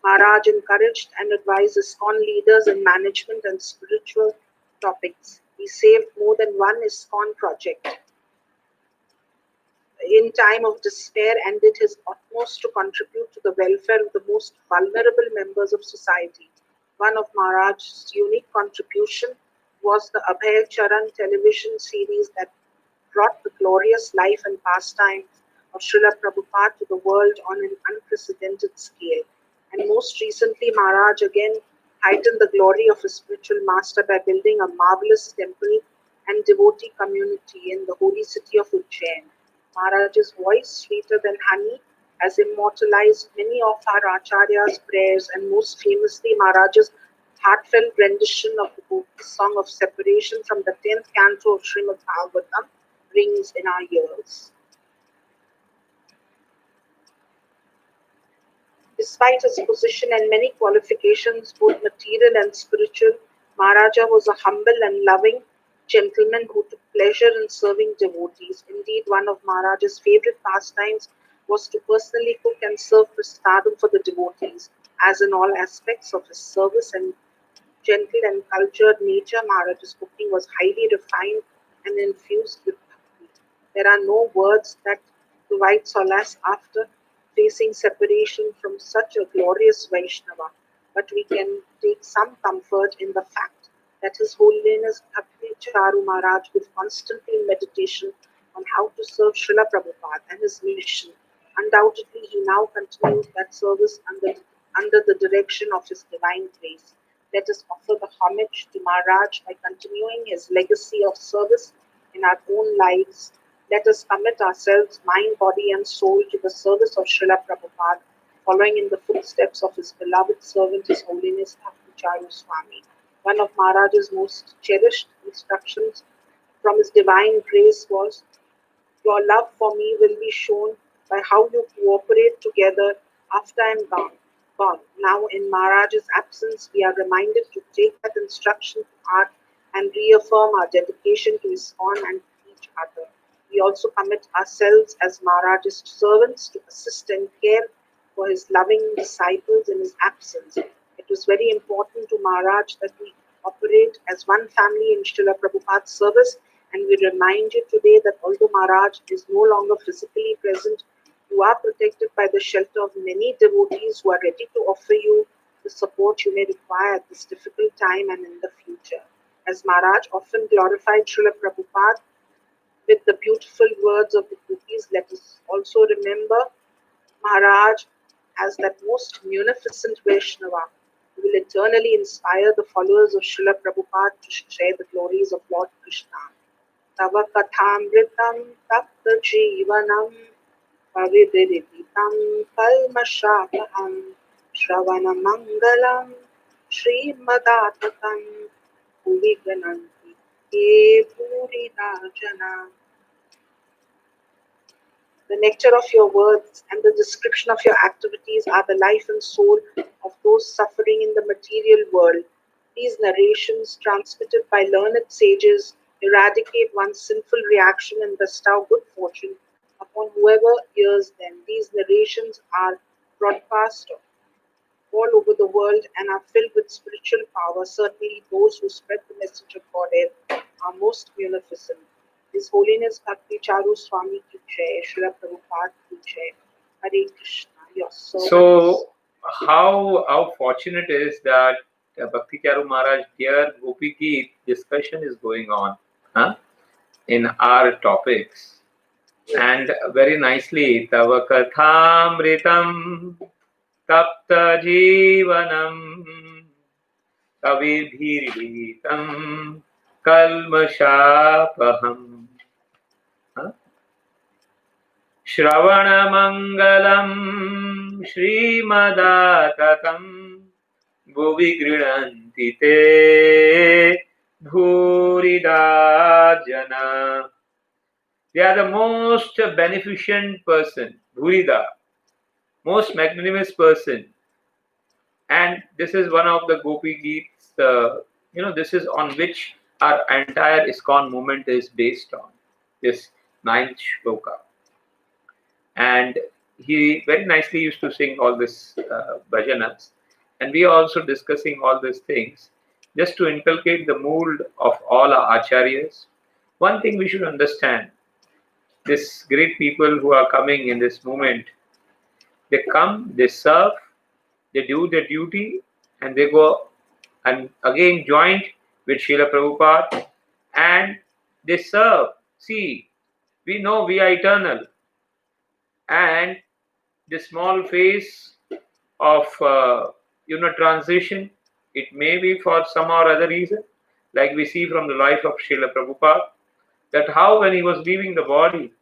Maharaj encouraged and advised ISKCON leaders in management and spiritual topics. He saved more than one ISKCON project in time of despair and did his utmost to contribute to the welfare of the most vulnerable members of society. One of Maharaj's unique contribution was the Abhay Charan television series that brought the glorious life and pastimes of Srila Prabhupada to the world on an unprecedented scale. And most recently, Maharaj again heightened the glory of his spiritual master by building a marvelous temple and devotee community in the holy city of Ujjain. Maharaj's voice, sweeter than honey, has immortalized many of our Acharya's prayers, and most famously Maharaj's heartfelt rendition of the Gopis song of separation from the 10th Canto of Srimad Bhagavatam rings in our ears. Despite his position and many qualifications, both material and spiritual, Maharaja was a humble and loving gentleman who took pleasure in serving devotees. Indeed, one of Maharaja's favorite pastimes was to personally cook and serve prasadam for the devotees. As in all aspects of his service and gentle and cultured nature, Maharaja's cooking was highly refined and infused with bhakti. There are no words that provide solace after facing separation from such a glorious Vaishnava, but we can take some comfort in the fact that His Holiness Bhakti Charu Maharaj was constantly in meditation on how to serve Srila Prabhupada and his mission. Undoubtedly, he now continues that service under the direction of His Divine Grace. Let us offer the homage to Maharaj by continuing his legacy of service in our own lives. Let us commit ourselves, mind, body, and soul to the service of Srila Prabhupada, following in the footsteps of his beloved servant, His Holiness Bhakti Charu Swami. One of Maharaj's most cherished instructions from His Divine Grace was, "Your love for me will be shown by how you cooperate together after I am gone." Now, in Maharaj's absence, we are reminded to take that instruction to heart and reaffirm our dedication to ISKCON and each other. We also commit ourselves as Maharaj's servants to assist and care for his loving disciples in his absence. It was very important to Maharaj that we operate as one family in Srila Prabhupada's service, and we remind you today that although Maharaj is no longer physically present, you are protected by the shelter of many devotees who are ready to offer you the support you may require at this difficult time and in the future. As Maharaj often glorified Srila Prabhupada with the beautiful words of the Gopīs, let us also remember Maharaj as that most munificent Vaishnava who will eternally inspire the followers of Srila Prabhupada to share the glories of Lord Krishna. Tava kathamritam tapta jivanam pavidiritam kalmashapaham shravana mangalam srimadatakam uvigananti ye purida jana. The nectar of your words and the description of your activities are the life and soul of those suffering in the material world. These narrations, transmitted by learned sages, eradicate one's sinful reaction and bestow good fortune upon whoever hears them. These narrations are broadcast all over the world and are filled with spiritual power. Certainly, those who spread the message of Godhead are most munificent. His Holiness Bhakti Charu Swami ki jai, Srila Prabhupada ki jai. Hare Krishna, your servants. So, how fortunate is that Bhakti Charu Maharaj dear Gopi Geet discussion is going on in our topics. And very nicely, Tava Kathamritam Tapta Jivanam Kavidhiritam Kalmashapaham. Shravanamangalam Srimadatam Bhuvi Grinanti Te Bhurida Jana. They are the most beneficent person, Bhurida, most magnanimous person. And this is one of the Gopi Geets, this is on which our entire ISKCON movement is based on, this 9th shloka. And he very nicely used to sing all this bhajanas. And we are also discussing all these things just to inculcate the mold of all our acharyas. One thing we should understand, these great people who are coming in this movement, they come, they serve, they do their duty, and they go and again joined with Srila Prabhupada and they serve. See, we know we are eternal, and the small phase of transition, it may be for some or other reason, like we see from the life of Srila Prabhupada, that how when he was leaving the body,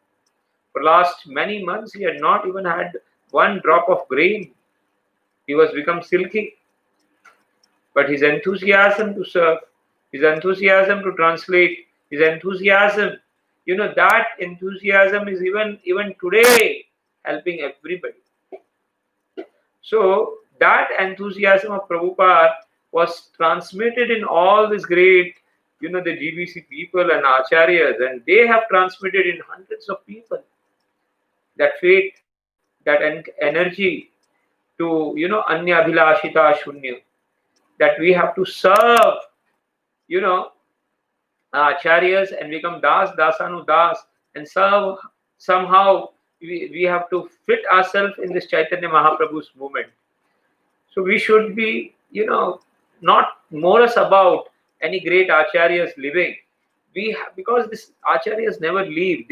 for last many months he had not even had one drop of grain. He was become silky. But his enthusiasm to serve, his enthusiasm to translate, his enthusiasm, that enthusiasm is even today helping everybody. So that enthusiasm of Prabhupada was transmitted in all this great, the GBC people and acharyas, and they have transmitted in hundreds of people that faith, that energy to, anya abhilashita shunya, that we have to serve, acharyas and become das, dasanu das, and serve somehow. We have to fit ourselves in this Chaitanya Mahaprabhu's movement. So we should be, not morose about any great acharyas living. Because these acharyas never leave.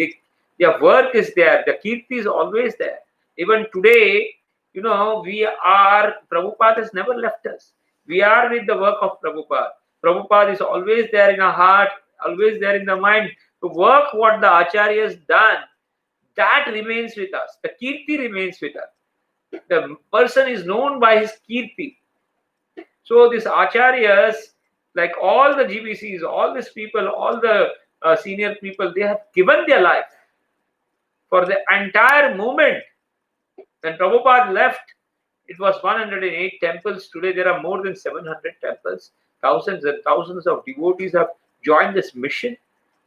Their work is there. The kirti is always there. Even today, Prabhupada has never left us. We are with the work of Prabhupada. Prabhupada is always there in our heart, always there in the mind. To work what the Acharya has done, that remains with us. The kirti remains with us. The person is known by his kirti. So these Acharyas, like all the GBCs, all these people, all the senior people, they have given their life for the entire movement. When Prabhupada left, it was 108 temples. Today there are more than 700 temples. Thousands and thousands of devotees have joined this mission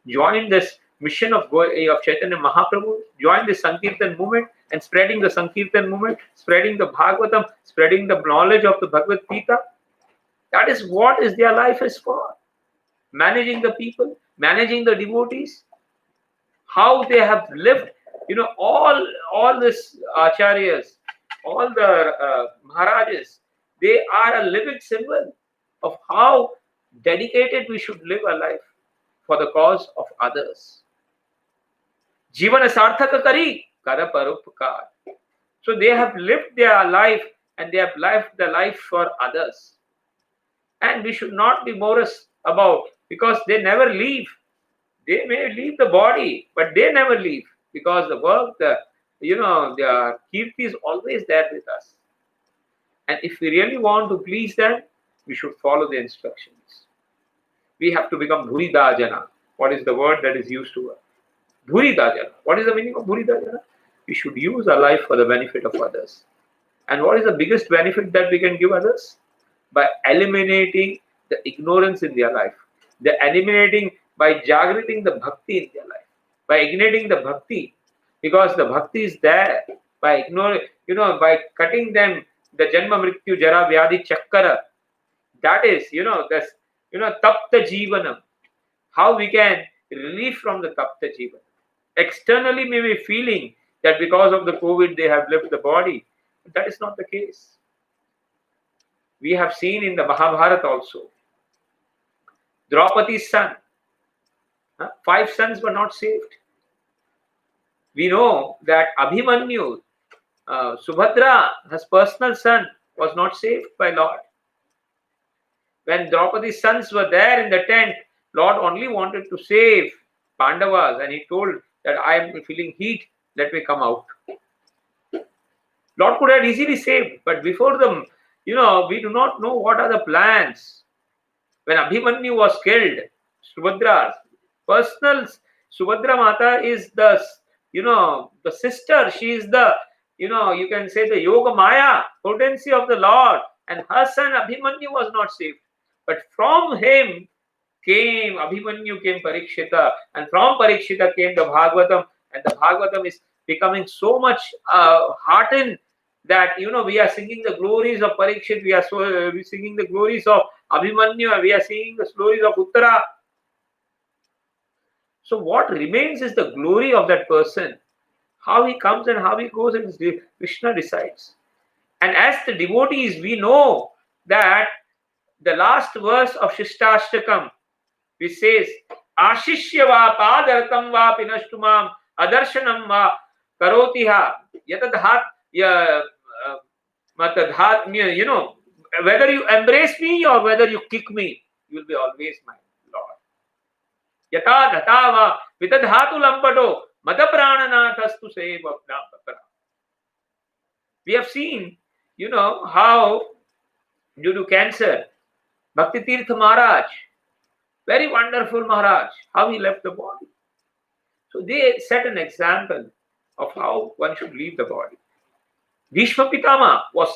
of Chaitanya Mahaprabhu, joined the Sankirtan movement and spreading the Sankirtan movement, spreading the Bhagavatam, spreading the knowledge of the Bhagavad Gita. That is what is their life is for. Managing the people, managing the devotees, how they have lived, all this acharyas, all the Maharajas, they are a living symbol of how dedicated we should live our life for the cause of others. Jivana sarthaka kari kara parupkar. So they have lived their life and they have lived the life for others. And we should not be morose about, because they never leave. They may leave the body, but they never leave, because the work, their kirti is always there with us. And if we really want to please them, we should follow the instructions. We have to become Bhuridajana. What is the word that is used to work? Bhuridajana. What is the meaning of Bhuridajana? We should use our life for the benefit of others. And what is the biggest benefit that we can give others? By eliminating the ignorance in their life. By jagriting the bhakti in their life. By igniting the bhakti. Because the bhakti is there. By ignoring, by cutting them, the janma mrityu jara vyadhi chakkara. That is, tapta jivanam. How we can relieve from the tapta jivanam. Externally may be feeling that because of the COVID they have left the body. But that is not the case. We have seen in the Mahabharata also. Draupadi's son. 5 sons were not saved. we know that Abhimanyu, Subhadra, his personal son, was not saved by Lord. When Draupadi's sons were there in the tent, Lord only wanted to save Pandavas, and he told that I am feeling heat, let me come out. Lord could have easily saved, but before them, we do not know what are the plans. When Abhimanyu was killed, Subhadra's personal, Subhadra Mata is the sister. She is the, you can say the Yoga Maya, potency of the Lord, and her son Abhimanyu was not saved. But from him came Abhimanyu, came Parikshita, and from Parikshita came the Bhagavatam, and the Bhagavatam is becoming so much heartened that we are singing the glories of Parikshit, we are singing the glories of Abhimanyu, we are singing the glories of Uttara. So what remains is the glory of that person. How he comes and how he goes, and Krishna decides. And as the devotees, we know that the last verse of Shishtastakam, which says, Ashishya va padaratam va pinashtumam adarshanam va karotiha yatadhat matadhat, whether you embrace me or whether you kick me, you will be always my Lord. Yata dhata va vitadhatu lampato madaprananathasthu seva prapakara. We have seen, how due to cancer, Bhaktitirtha Maharaj, very wonderful Maharaj, how he left the body. So they set an example of how one should leave the body. Bhishma Pitama was,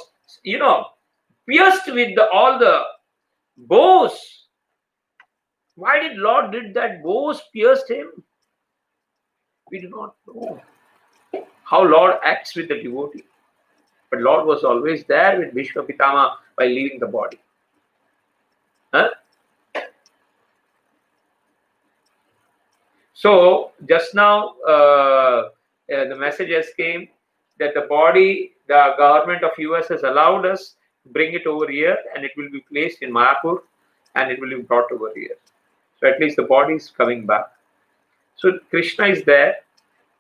pierced with all the bows. Why did Lord did that bows pierced him? We do not know how Lord acts with the devotee. But Lord was always there with Bhishma Pitama while leaving the body. Huh? So just now the message has came that the body, the government of US has allowed us to bring it over here, and it will be placed in Mayapur and it will be brought over here. So at least the body is coming back. So Krishna is there.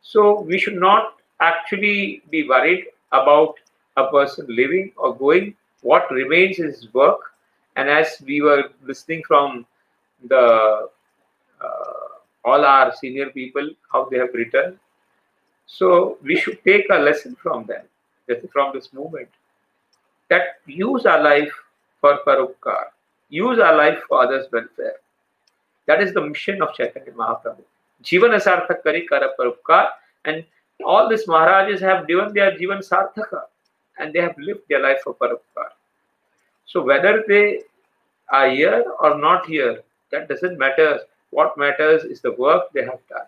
So we should not actually be worried about a person living or going. What remains is work. And as we were listening from the all our senior people, how they have written, so we should take a lesson from them, from this movement, that use our life for Parupkar, use our life for others' welfare. That is the mission of Chaitanya Mahaprabhu. Jivana sarthak kari kara Parupkar, and all these Maharajas have given their Jivan sarthaka, and they have lived their life for Parupkar. So whether they are here or not here, that doesn't matter. What matters is the work they have done,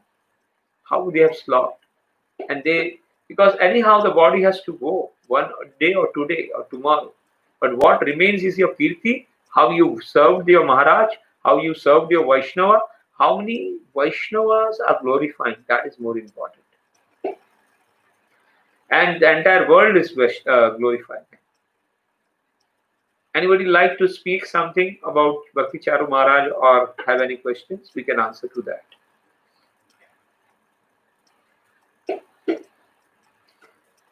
how they have slogged. And because anyhow the body has to go one day or today or tomorrow. But what remains is your kirti, how you served your Maharaj, how you served your Vaishnava, how many Vaishnavas are glorifying. That is more important. And the entire world is glorifying. Anybody like to speak something about Bhakti Charu Maharaj or have any questions? We can answer to that.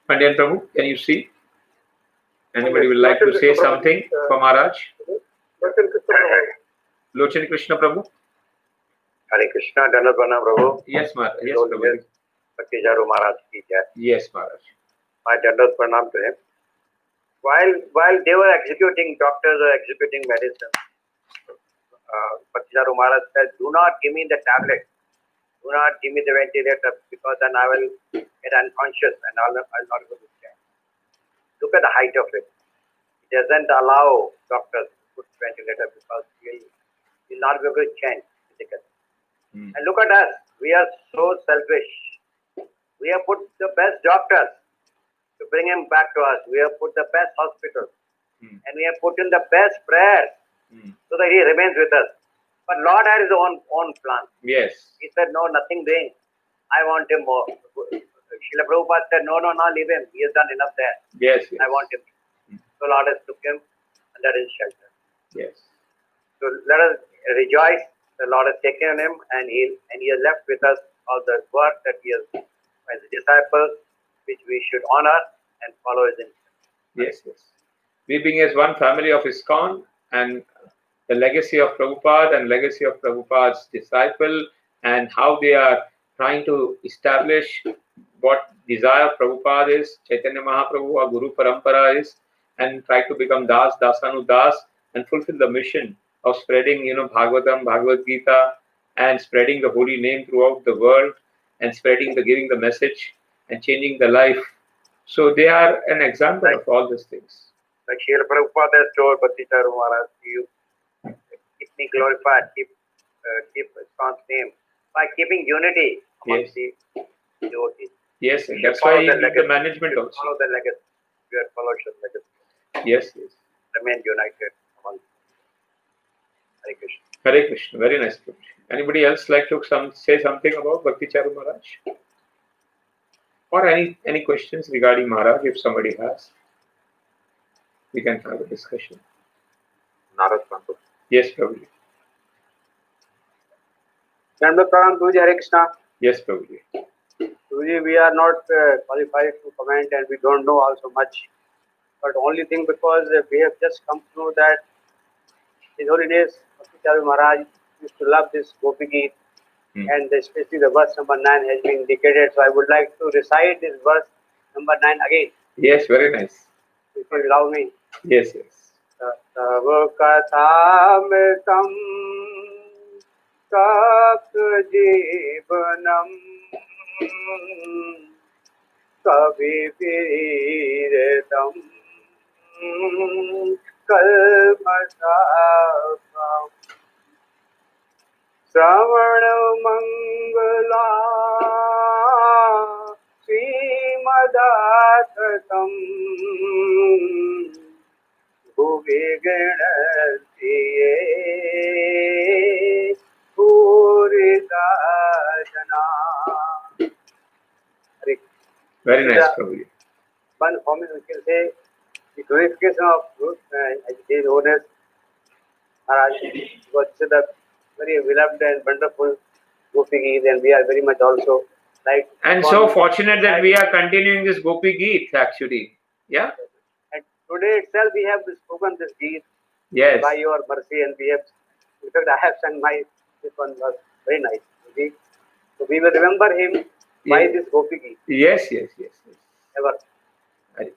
Pandian Prabhu, can you see? Anybody would like to say something for Maharaj? Lochan Krishna Prabhu? Hare Krishna, Danapana Prabhu. Yes, Maharaj. Yes, Prabhu. Bhakti Charu Maharaj ki jai. Yes, Maharaj. My Dandat Pranam to him. While they were executing, doctors were executing medicine, Bhakti Charu Maharaj said, do not give me the tablet. Do not give me the ventilator, because then I will get unconscious and I'll not go to stand. Look at the height of it. It doesn't allow doctors to put ventilator because we'll not be able to change physically. And look at us. We are so selfish. We have put the best doctors to bring him back to us. We have put the best hospitals. And we have put in the best prayers so that he remains with us. But Lord had his own plan. Yes. He said, no, nothing doing. I want him more. Srila Prabhupada said, no, leave him. He has done enough there. Yes. I want him. So Lord has took him under his shelter. Yes. So let us rejoice. The Lord has taken him and he has left with us all the work that he has as a disciple, which we should honor and follow his instructions. Yes, yes. We being as one family of ISKCON, and the legacy of Prabhupada and legacy of Prabhupada's disciple, and how they are trying to establish what desire of Prabhupada is, Chaitanya Mahaprabhu, our Guru Parampara is, and try to become Das, Dasanu Das, and fulfill the mission of spreading, Bhagavatam, Bhagavad Gita, and spreading the holy name throughout the world, and giving the message, and changing the life. So they are an example of all these things. Like Srila Prabhupada has told Bhakti Maharaj, you keep me glorified, keep ISKCON's name by keeping unity amongst the devotees. Yes, We should that's follow why he the did legacy. the management We should also. follow the legacy. We are followers of legacy. Yes, yes. Remain united among Hare Krishna. Hare Krishna. Very nice. Prabhuji. Anybody else like to say something about Bhakti Charu Maharaj? Or any questions regarding Maharaj, if somebody has? We can have a discussion. Narad Canto. Yes, Prabhuji. Prabhuji, Hare Krishna. Yes, Prabhuji. Prabhuji, we are not qualified to comment and we don't know also much. But only thing, because we have just come to know that His Holiness Bhakti Charu Maharaj used to love this Gopi Geet, and especially the verse number 9 has been indicated. So I would like to recite this verse number 9 again. Yes, very nice. If you allow me. Yes, yes. Tav kathamritam kat jivanam kavi viritam kalmasapam Shravana Mangala Srimadasatam Bhuvi Ganatiye Puridajana. Very nice, Prabhuji. One form is, we can say, the glorification of His Holiness Maharaj, because this is the very beloved and wonderful Gopi Geet, and we are very much also like. And so fortunate that we are continuing this Gopi Geet actually. Yeah? And today itself we have spoken this Geet Yes. by your mercy, and we have, in fact, I have sung this one was very nice. Okay? So we will remember him by this Gopi Geet. Yes, yes, yes, yes. Ever. Hare.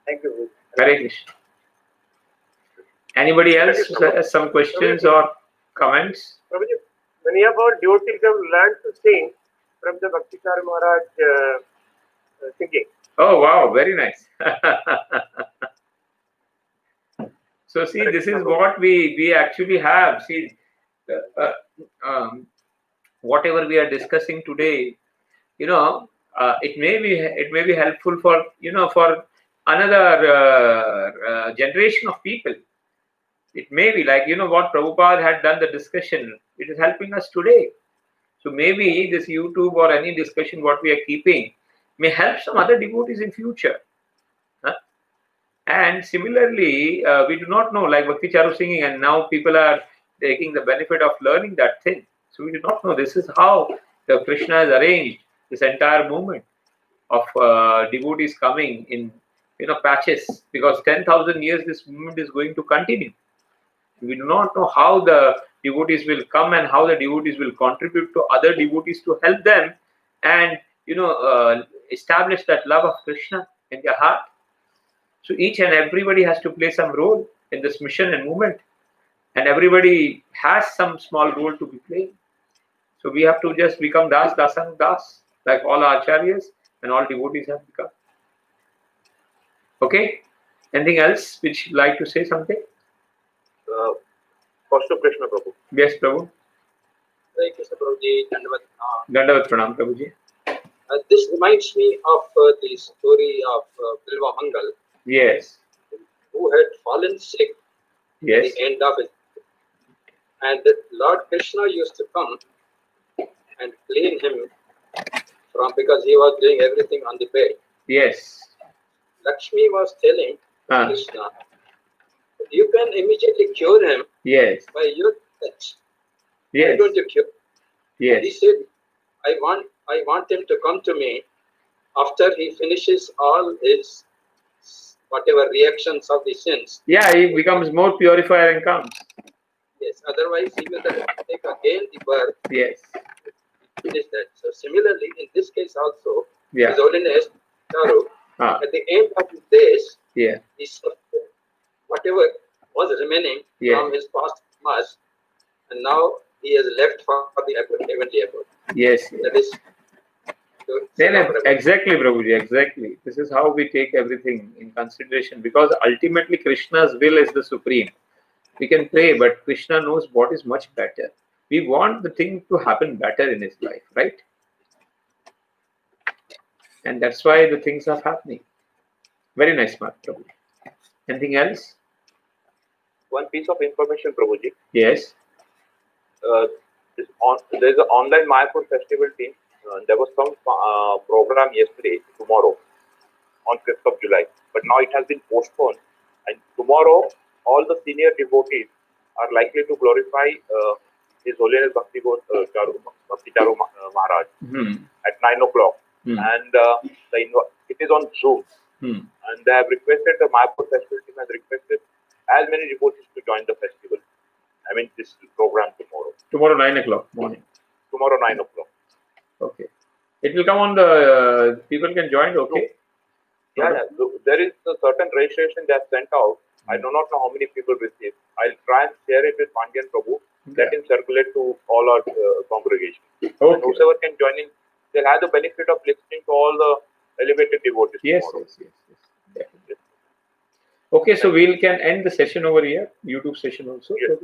Thank you. Hare Krishna. Anybody else has some questions or comments? Prabhuji, many of our devotees have learned to sing from the Bhakti Charu Maharaj singing. Oh, wow, very nice. So see, this is what we actually have. See, whatever we are discussing today, it may be helpful for for another generation of people. It may be like what Prabhupada had done the discussion. It is helping us today. So maybe this YouTube or any discussion what we are keeping may help some other devotees in future. And similarly, we do not know, like Bhakti Charu singing, and now people are taking the benefit of learning that thing. So we do not know. This is how the Krishna has arranged this entire movement of devotees coming in, patches. Because 10,000 years this movement is going to continue. We do not know how the devotees will come and how the devotees will contribute to other devotees to help them and establish that love of Krishna in their heart. So each and everybody has to play some role in this mission and movement, and everybody has some small role to be playing. So we have to just become Das, Dasan, Das, like all acharyas and all devotees have become. Okay? Anything else which you'd like to say something? First to Krishna Prabhu. Yes, Prabhu. Hare Krishna Prabhuji, Dandavat Pranam, Prabhuji. This reminds me of the story of Bilva Mangal, Yes. who had fallen sick Yes. at the end of it. And the Lord Krishna used to come and clean him because he was doing everything on the bed. Yes. Lakshmi was telling Krishna, you can immediately cure him Yes. by your touch. Why Yes. don't you cure? He Yes. said, I want I want him to come to me after he finishes all his whatever reactions of the sins. Yeah, he becomes more purified and comes. Yes, otherwise he will take again the birth. Yes. It is that. So similarly, in this case also, Yeah. His Holiness Charu, Ah. at the end of his days, Yeah. he suffered whatever was remaining Yeah. from his past mass, and now he has left for the heavenly abode. Yes. That is Exactly, Prabhuji, exactly. This is how we take everything in consideration, because ultimately Krishna's will is the supreme. We can pray, but Krishna knows what is much better. We want the thing to happen better in his life, right? And that's why the things are happening. Very nice, Mark, Prabhuji. Anything else? One piece of information, Prabhuji. Yes. There's an online Mayapur festival team. There was some program yesterday, tomorrow, on 5th of July. But now it has been postponed. And tomorrow, all the senior devotees are likely to glorify His Holiness Bhakti Charu Maharaj at 9 o'clock. And it is on Zoom. And they have requested, the Mayapur festival team has requested as many devotees to join the festival. I mean, this program tomorrow. Tomorrow 9 o'clock morning. Tomorrow 9 o'clock. Okay. It will come on the, people can join, okay? Yeah. So there is a certain registration they have sent out. I do not know how many people receive. I'll try and share it with Pandyan Prabhu. Let him circulate to all our congregations. Okay. And whoever can join in, they'll have the benefit of listening to all the elevated devotees tomorrow. Yes. Okay, so we can end the session over here, YouTube session also. Yes.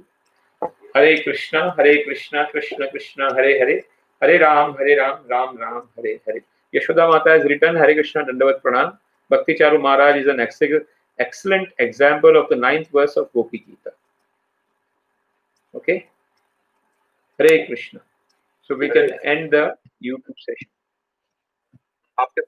Hare Krishna, Krishna Krishna, Hare Hare, Hare Ram, Ram Ram, Hare Hare. Yashoda Mata has written, Hare Krishna Dandavat Pranam. Bhakti Charu Maharaj is an excellent example of the 9th verse of Gopi Gita. Okay? Hare Krishna. So we can end the YouTube session. After